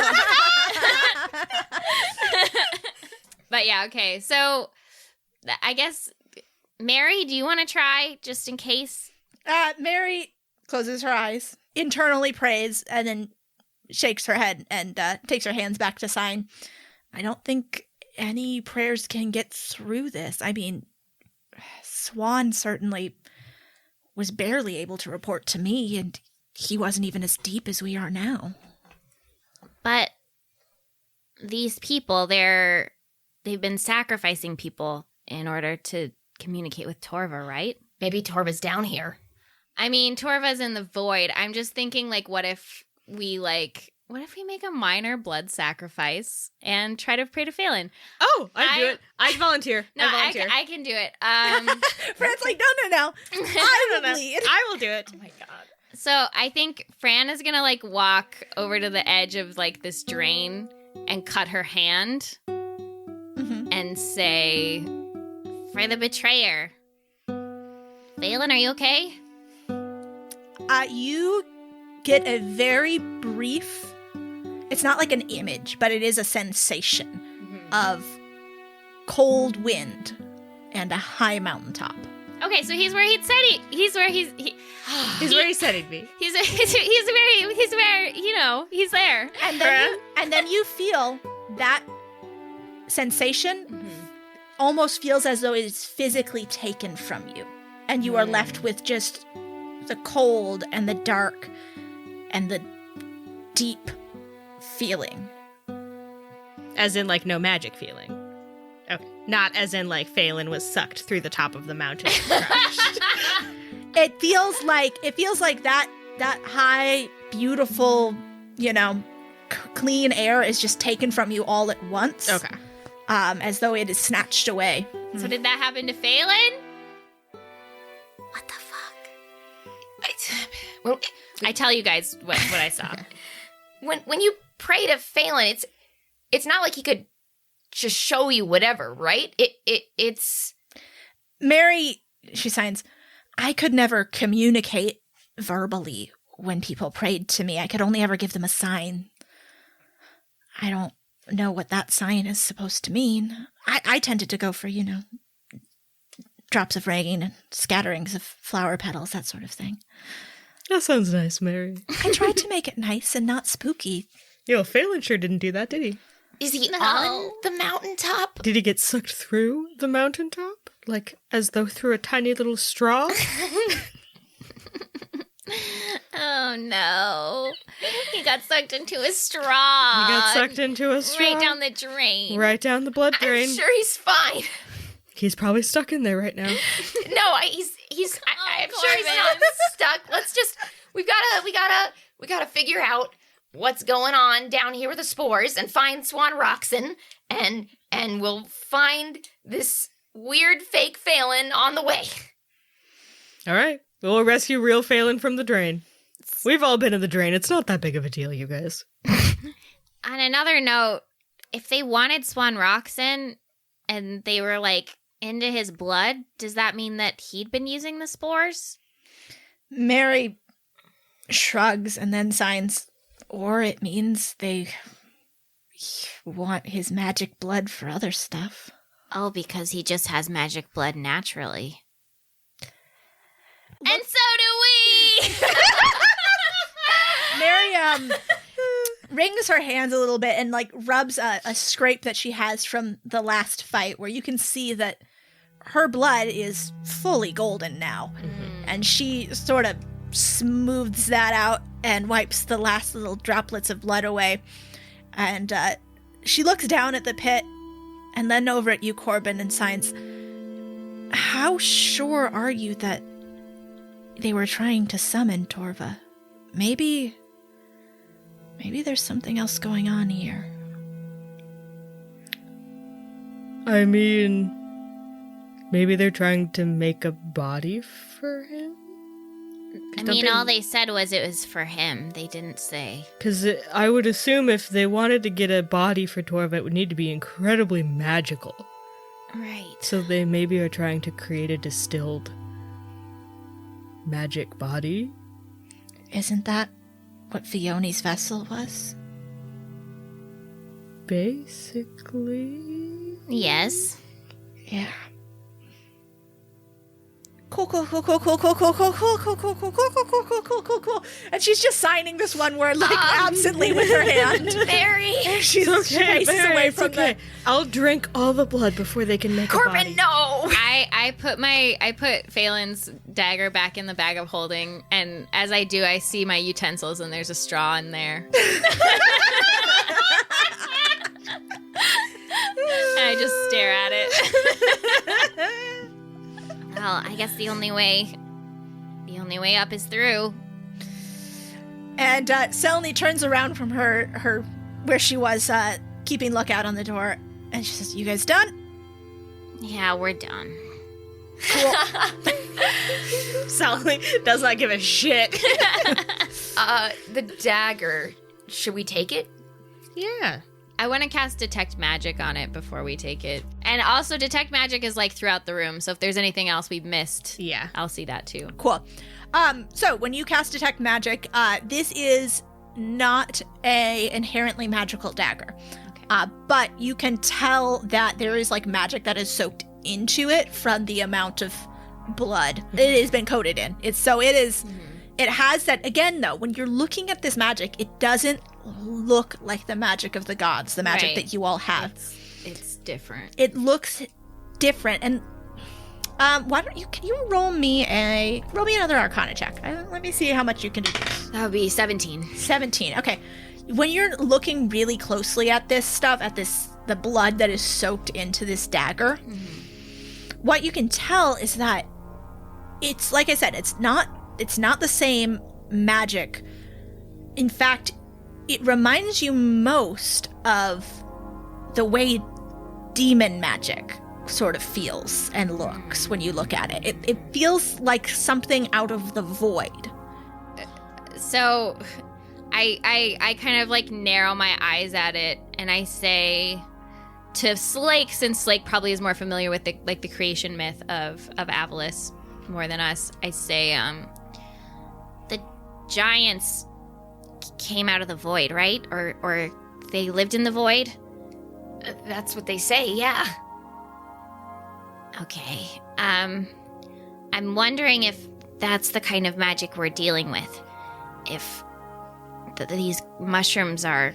But yeah, okay. So I guess, Mary, do you want to try just in case? Mary closes her eyes, internally prays, and then shakes her head and takes her hands back to sign. I don't think any prayers can get through this. I mean, Swan certainly was barely able to report to me, and he wasn't even as deep as we are now. But these people, they've been sacrificing people in order to communicate with Torva, right? Maybe Torva's down here. I mean, Torva's in the void. I'm just thinking, like, what if we make a minor blood sacrifice and try to pray to Phelan? Oh, I'd do it. I'd volunteer. No, I volunteer. I can do it. Fran's like, no. I will lead. I will do it. Oh my god. So I think Fran is gonna like walk over to the edge of like this drain and cut her hand and say, for the betrayer. Phelan, are you okay? You get a very brief, it's not like an image, but it is a sensation of cold wind and a high mountaintop. Okay, so he's where he said he's where he said he'd be. He's where, you know, he's there. And then you feel that sensation almost feels as though it is physically taken from you. And you are left with just the cold and the dark and the deep feeling. As in, like, no magic feeling. Okay. Not as in, like, Phelan was sucked through the top of the mountain and crushed. It feels like that high, beautiful, you know, clean air is just taken from you all at once. Okay. As though it is snatched away. So did that happen to Phelan? What the fuck? I tell you guys what I saw. When you pray to Phelan, it's not like he could just show you whatever, right? It's Mary, she signs, I could never communicate verbally when people prayed to me. I could only ever give them a sign. I don't know what that sign is supposed to mean. I tended to go for, you know, drops of rain and scatterings of flower petals, that sort of thing. That sounds nice, Mary. I tried to make it nice and not spooky. Yo, Phelan sure didn't do that, did he? Is he on the mountaintop? Did he get sucked through the mountaintop? Like, as though through a tiny little straw? Oh, no. He got sucked into a straw. He got sucked into a straw. Right down the drain. Right down the blood drain. I'm sure he's fine. He's probably stuck in there right now. No, I'm sure he's not stuck. Let's just, we gotta figure out what's going on down here with the spores and find Swan Roxon, and we'll find this weird fake Phelan on the way. All right. We'll rescue real Phelan from the drain. We've all been in the drain. It's not that big of a deal, you guys. On another note, if they wanted Swan Roxon and they were, like, into his blood, does that mean that he'd been using the spores? Mary shrugs and then signs, or it means they want his magic blood for other stuff. Oh, because he just has magic blood naturally. And so do we! Mary wrings her hands a little bit and like rubs a scrape that she has from the last fight, where you can see that her blood is fully golden now. And she sort of smooths that out and wipes the last little droplets of blood away. And she looks down at the pit and then over at you, Corbin, and signs, how sure are you that they were trying to summon Torva? Maybe there's something else going on here. I mean, maybe they're trying to make a body for him? I mean, all they said was it was for him. They didn't say. Because I would assume if they wanted to get a body for Torva, it would need to be incredibly magical. Right. So they maybe are trying to create a distilled magic body? Isn't that what Fione's vessel was? Basically. Yes. Yeah. Cool. And she's just signing this one word like absently with her hand. Barry. She's okay, away from okay. I'll drink all the blood before they can make a body. Corbin, no. I put Phelan's dagger back in the bag of holding, and as I do, I see my utensils, and there's a straw in there. And I just stare at it. Well, I guess the only way up is through. And Selny turns around from her where she was keeping lookout on the door, and she says, "You guys done?" Yeah, we're done. Cool. Sally does not give a shit. The dagger. Should we take it? Yeah. I want to cast Detect Magic on it before we take it. And also, detect magic is like throughout the room. So if there's anything else we've missed, Yeah. I'll see that too. Cool. So when you cast detect magic, this is not a inherently magical dagger. Okay. But you can tell that there is like magic that is soaked into it from the amount of blood it has been coated in. It has that, again though, when you're looking at this magic, it doesn't look like the magic of the gods, the magic Right. that you all have. It's different. It looks different. And why don't you, can you roll me another Arcana check? Let me see how much you can do. That would be 17. 17. Okay. When you're looking really closely at this stuff, at the blood that is soaked into this dagger, what you can tell is that it's, like I said, it's not the same magic. In fact, it reminds you most of the way demon magic sort of feels and looks when you look at it. It feels like something out of the void. So I kind of like narrow my eyes at it and I say to Slake, since Slake probably is more familiar with the creation myth of Avalis more than us, I say the giants came out of the void, right? Or they lived in the void? That's what they say, yeah. Okay. I'm wondering if that's the kind of magic we're dealing with. If these mushrooms are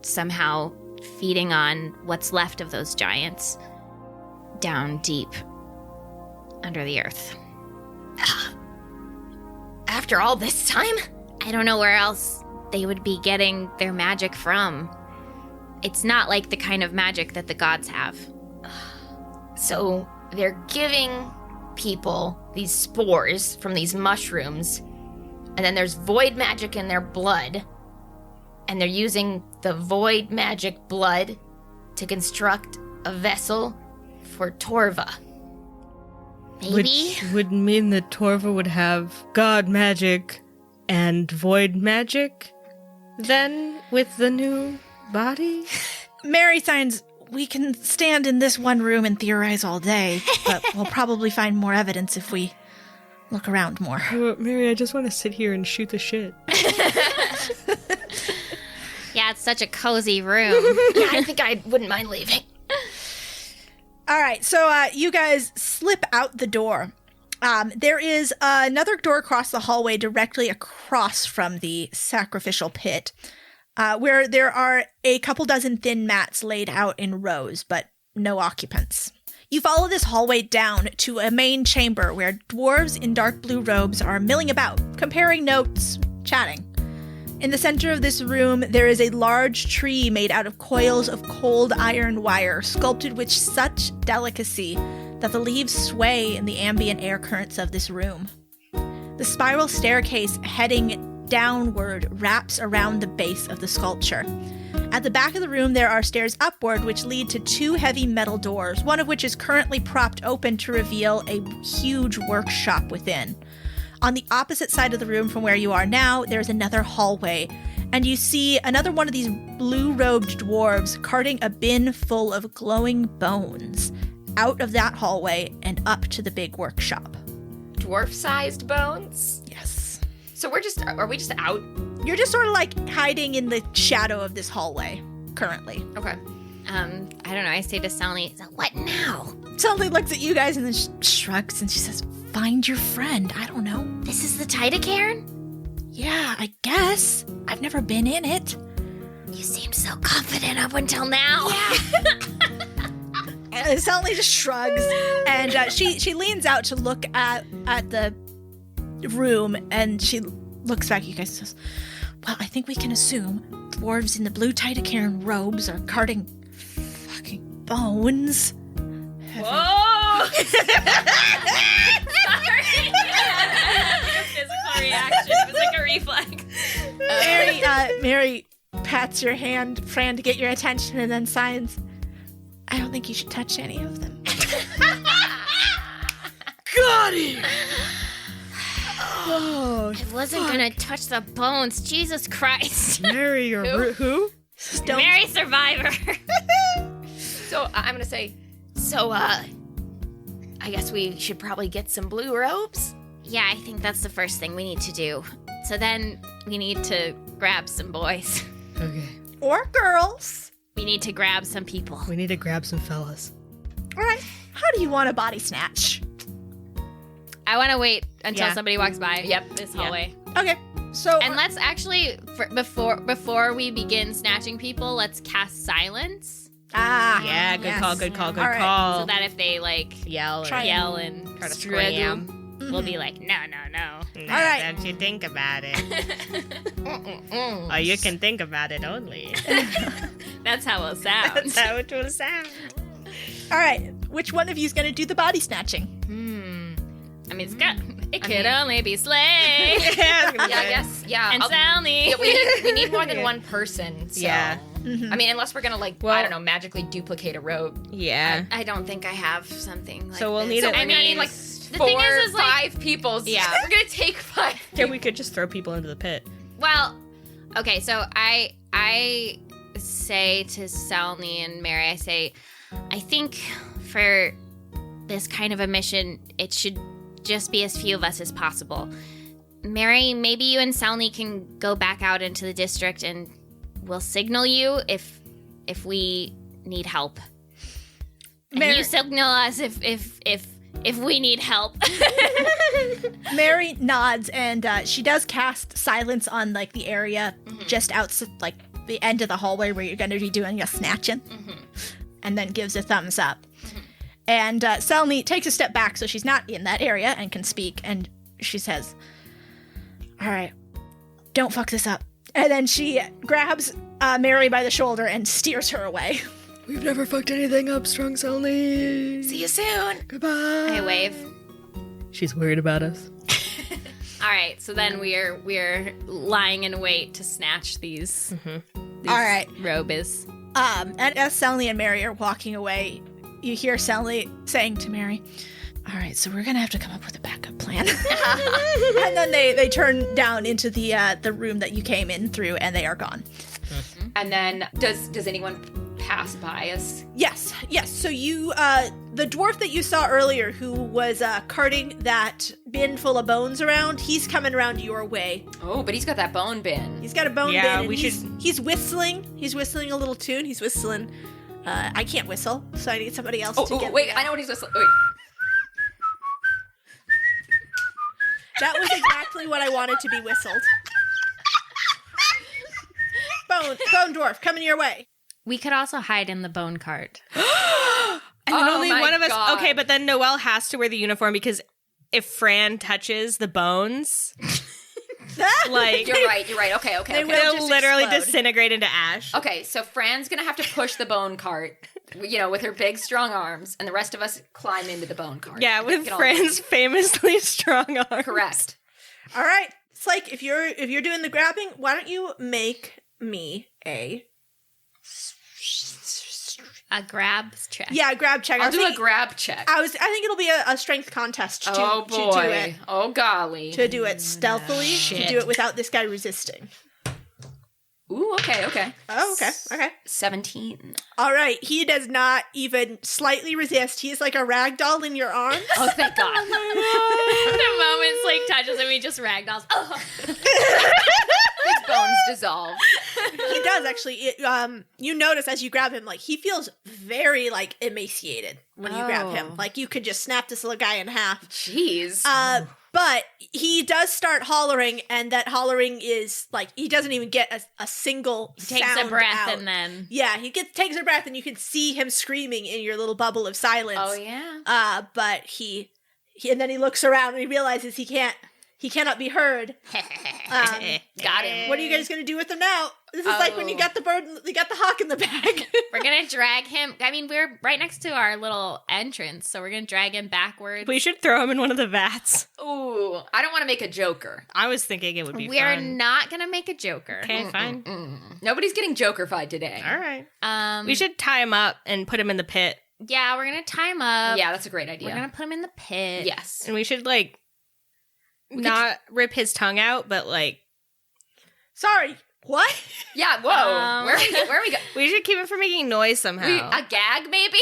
somehow feeding on what's left of those giants down deep under the earth. After all this time? I don't know where else they would be getting their magic from. It's not like the kind of magic that the gods have. So they're giving people these spores from these mushrooms, and then there's void magic in their blood, and they're using the void magic blood to construct a vessel for Torva. Maybe? Which would mean that Torva would have god magic and void magic then with the new body? Mary signs, we can stand in this one room and theorize all day, but we'll probably find more evidence if we look around more. Oh, Mary, I just want to sit here and shoot the shit. Yeah, it's such a cozy room. Yeah, I think I wouldn't mind leaving. All right, so you guys slip out the door. There is another door across the hallway directly across from the sacrificial pit, where there are a couple dozen thin mats laid out in rows, but no occupants. You follow this hallway down to a main chamber where dwarves in dark blue robes are milling about, comparing notes, chatting. In the center of this room, there is a large tree made out of coils of cold iron wire, sculpted with such delicacy that the leaves sway in the ambient air currents of this room. The spiral staircase heading downward wraps around the base of the sculpture. At the back of the room, there are stairs upward which lead to two heavy metal doors, one of which is currently propped open to reveal a huge workshop within. On the opposite side of the room from where you are now, there's another hallway, and you see another one of these blue-robed dwarves carting a bin full of glowing bones out of that hallway and up to the big workshop. Dwarf-sized bones? Yes. So are we just out? You're just sort of like hiding in the shadow of this hallway currently. Okay. I don't know. I say to Sally, so what now? Sally looks at you guys and then shrugs and she says, find your friend. I don't know. This is the Taitecairn? Yeah, I guess. I've never been in it. You seemed so confident up until now. And Sally just shrugs and she leans out to look at the room and she looks back at you guys and says, well, I think we can assume dwarves in the blue Taitecairn robes are carting fucking bones. Whoa! Sorry. A physical reaction. It was like a reflex. Mary pats your hand, Fran, to get your attention, and then signs, I don't think you should touch any of them. Got him! Oh, I wasn't gonna touch the bones. Jesus Christ. Mary, or who? Mary Survivor. So I'm gonna say, So, I guess we should probably get some blue robes. Yeah, I think that's the first thing we need to do. So then we need to grab some boys. Okay. Or girls. We need to grab some people. We need to grab some fellas. All right. How do you want a body snatch? I want to wait until Yeah. somebody walks by. Yep. This hallway. Okay. So And let's actually, before we begin snatching people, let's cast silence. Yeah, good yes. call, good call, good All right. call. So that if they like yell Try- and try to struggle, scram. we'll be like, no. Nah, All right. Don't you think about it. Oh, you can think about it only. That's how it sounds. That's how it will sound. All right. Which one of you is going to do the body snatching? I mean, it could mean- only be Slay Yeah, I was gonna Yeah, I say. guess. Yeah. and I'll- Salny. yeah, we need more than one person. So. Yeah. I mean, unless we're gonna I don't know, magically duplicate a robe. Yeah. I don't think I have something like So we'll this. need So a- we're gonna need like the 4 thing or is, like- 5 people. Yeah. We're gonna take 5. Yeah, we could just throw people into the pit. Well, okay, so I say to Salny and Mary, I say, I think for this kind of a mission, it should just be as few of us as possible. Mary, maybe you and Salny can go back out into the district and we'll signal you if we need help. And Mary- you signal us if we need help. Mary nods, and she does cast silence on like the area just outside, like the end of the hallway where you're going to be doing a snatching, and then gives a thumbs up. And Selmy takes a step back so she's not in that area and can speak, and she says, "All right, don't fuck this up." And then she grabs Mary by the shoulder and steers her away. We've never fucked anything up, Strong Sony. See you soon. Goodbye. I wave. She's worried about us. All right, so then we're lying in wait to snatch these. All right. Robes. And as Selly and Mary are walking away, you hear Selly saying to Mary, "All right, so we're gonna have to come up with a backup plan." And then they turn down into the room that you came in through, and they are gone. And then does anyone pass by us? Yes. So you, the dwarf that you saw earlier, who was carting that bin full of bones around, he's coming around your way. Oh, but he's got that bone bin. He's got a bone Yeah, bin. And we he's whistling. He's whistling a little tune. He's whistling. I can't whistle, so I need somebody else to get. Wait, I know what he's whistling. Wait. That was exactly what I wanted to be whistled. Bone dwarf, coming your way. We could also hide in the bone cart. And then Oh only my one of us. God. Okay, but then Noelle has to wear the uniform because if Fran touches the bones, like You're right. Okay. They will they'll just literally explode. disintegrate into ash. Okay, so Fran's gonna have to push the bone cart, with her big, strong arms, and the rest of us climb into the bone cart. Yeah, with Get all- Fran's famously strong arms. Correct. All right. It's like if you're doing the grabbing, why don't you make me a grab check. grab check. I'll do a grab check. I think it'll be a strength contest to Oh to boy. do it. Oh golly. To do it stealthily, to Shit. do it without this guy resisting. Ooh, okay. Oh, okay. 17. All right. He does not even slightly resist. He is like a rag doll in your arms. Oh, thank God. The moment Slake touches him, he just ragdolls. Oh. His bones dissolve. He does actually. You notice as you grab him, like he feels very like emaciated when you grab him. Like you could just snap this little guy in half. Jeez. But he does start hollering, and that hollering is like he doesn't even get a single He takes sound a breath out. and then. Yeah, he takes a breath, and you can see him screaming in your little bubble of silence. Oh yeah. But he and then he looks around and he realizes he cannot be heard. Got him. What are you guys gonna do with him now? This is like when you got the bird, you got the hawk in the bag. We're gonna drag him. I mean, we're right next to our little entrance, so we're gonna drag him backwards. We should throw him in one of the vats. Ooh, I don't want to make a Joker. I was thinking it would be We're fun. not gonna make a Joker. Okay, fine. Nobody's getting Jokerfied today. All right. We We should tie him up and put him in the pit. Yeah, we're gonna tie him up. Yeah, that's a great idea. We're gonna put him in the pit. Yes. And we should, like, not rip his tongue out, but, like... Sorry, what? Yeah, whoa. Where are we going? We should keep it from making noise somehow. A gag, maybe?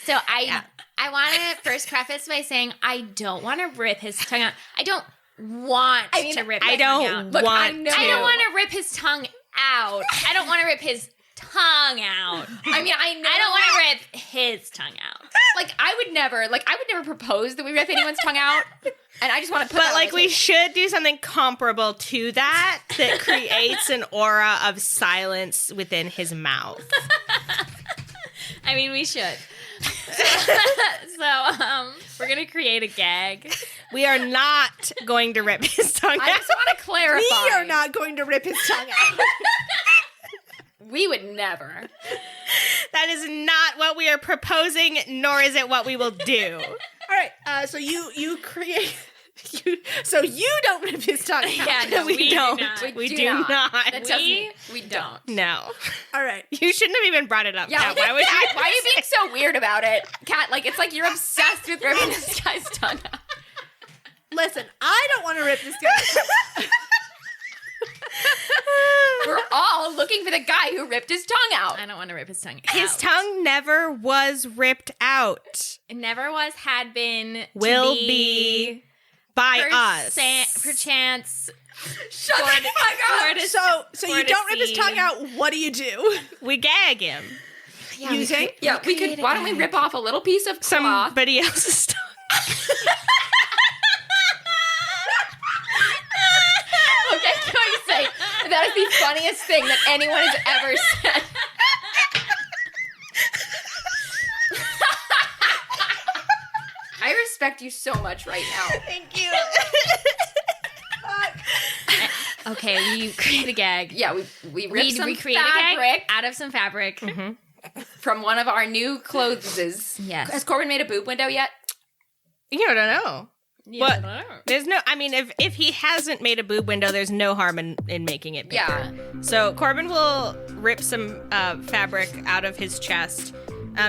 So I want to first preface by saying I don't want to rip his tongue out. I don't want to rip his tongue out. Look, I don't want to rip his tongue out. I don't want to rip his tongue out. I mean, I know. I don't want to rip his tongue out. Like, I would never propose that we rip anyone's tongue out. And I just want to put But, like, we should do something comparable to that creates an aura of silence within his mouth. I mean, we should. So, we're going to create a gag. We are not going to rip his tongue out. I just want to clarify. We are not going to rip his tongue out. We would never. That is not what we are proposing, nor is it what we will do. All right, so you create... So you don't rip his tongue out. Yeah, no, we don't. We do not. We don't. No. All right. You shouldn't have even brought it up, Yeah, Kat. Why would Kat, you? why are you being so weird about it? Kat, like, it's like you're obsessed with ripping this guy's tongue out. Listen, I don't want to rip this guy's tongue out. We're all looking for the guy who ripped his tongue out. I don't want to rip his tongue out. His tongue never was ripped out. It never was, had been, Will be by us. Perchance. Shut the fuck up. So you don't rip his tongue out, what do? We gag him. Yeah, we could. Why don't we rip off a little piece of cloth? Somebody else's tongue. Okay, can I say that is the funniest thing that anyone has ever said. I respect you so much right now. Thank you. Okay, we create a gag. Yeah, we ripped some create fabric a gag out of some fabric. from one of our new clothes. Yes. Has Corbin made a boob window yet? You don't know. But there's no, I mean, if he hasn't made a boob window, there's no harm in making it bigger. Yeah. So Corbin will rip some fabric out of his chest.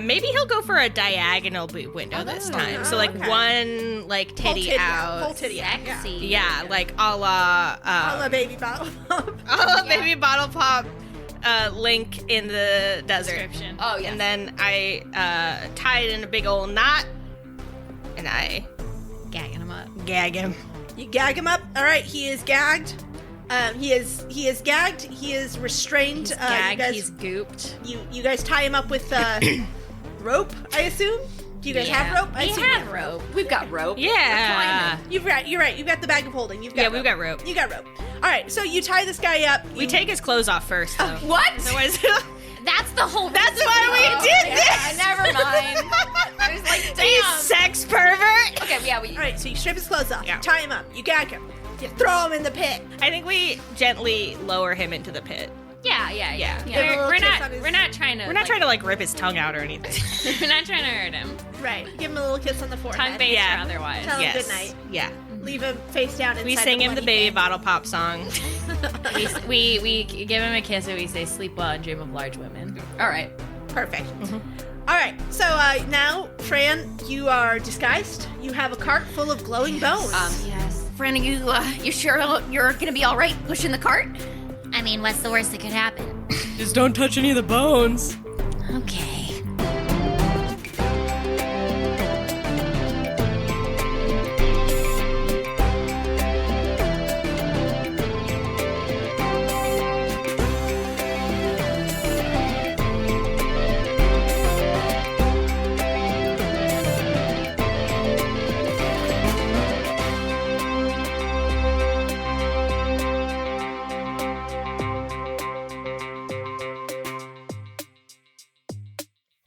Maybe he'll go for a diagonal boob window this time. So like one like titty out. Whole titty out. Sexy. Yeah, like a la Baby Bottle Pop. a la Baby Bottle Pop. Link in the desert. Description. Oh yeah. And then I tie it in a big old knot, and I Gagging him up. gag him. You gag him up. All right, he is gagged. He is gagged. He is restrained. He's gagged. You guys, He's gooped. You guys tie him up with rope, I assume. Do you guys have rope? I We assume have rope. We've got rope. Yeah. You're right. You've got the bag of holding. You've got rope. We've got rope. You got rope. All right, so you tie this guy up. We take his clothes off first, though. What? Otherwise, That's the whole. that's why we did this. Yeah, never mind. I was like, You damn. sex pervert. Okay, yeah, All right, so you strip his clothes off. Yeah. You tie him up. You gag him. You throw him in the pit. I think we gently lower him into the pit. Yeah. Give him a little We're kiss not. on his- We're not trying to. We're not trying to like rip his tongue out or anything. We're not trying to hurt him. Right. Give him a little kiss on the forehead. Tongue based Yeah. or otherwise. Tell him Yes. good night. Yeah. Leave him face down inside We sing him the bloody Baby Bottle Pop song. We give him a kiss and we say sleep well and dream of large women. All right. Perfect. All right, so now, Fran, you are disguised. You have a cart full of glowing bones. Yes. Fran, you sure you're gonna be all right pushing the cart? I mean, what's the worst that could happen? Just don't touch any of the bones. Okay.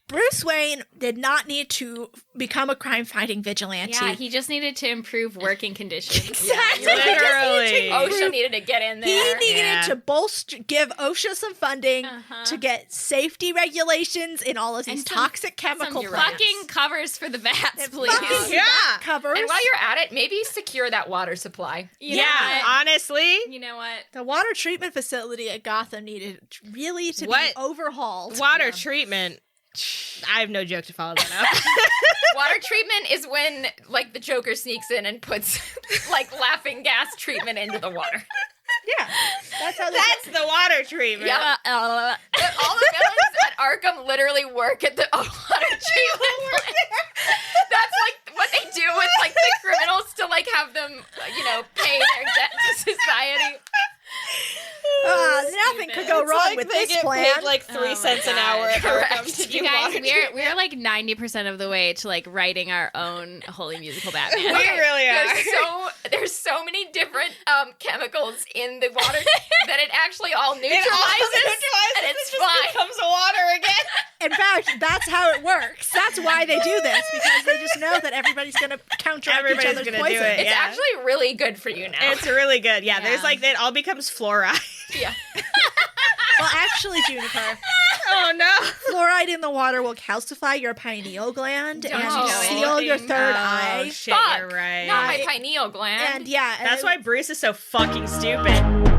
Bruce Wayne did not need to become a crime-fighting vigilante. Yeah, he just needed to improve working conditions. Exactly. Literally. OSHA needed to get in He there. needed to give OSHA some funding to get safety regulations in all of these And some- toxic chemical Some plants. fucking covers for the bats, please. Fucking Yeah. covers. And while you're at it, maybe secure that water supply. You know Yeah, what? honestly. You know what? The water treatment facility at Gotham needed really to What? be overhauled. Water treatment. I have no joke to follow that up. Water treatment is when, like, the Joker sneaks in and puts, like, laughing gas treatment into the water. Yeah, that's how. That's the water treatment. Yeah. All the villains at Arkham literally work at the water treatment plant. That's like what they do with like the criminals to like have them, pay their debt to society. Nothing could go wrong with this plan. Paid like 3 cents an hour at Arkham to do You guys, water we're like 90% of the way to like writing our own Holy Musical Batman. We really are. There's so many different chemicals in the water that it actually all neutralizes, and it's fine. Becomes water again. In fact, that's how it works. That's why they do this, because they just know that everybody's going to counteract each other's gonna poison. do it. It's actually really good for you now. It's really good. Yeah, there's like it all becomes fluoride. Yeah. Well, actually, Juniper, Oh no. fluoride in the water will calcify your pineal gland and seal your third eye. Shit, Fuck. you're right. Not my pineal gland. And yeah, That's why Bruce is so fucking stupid.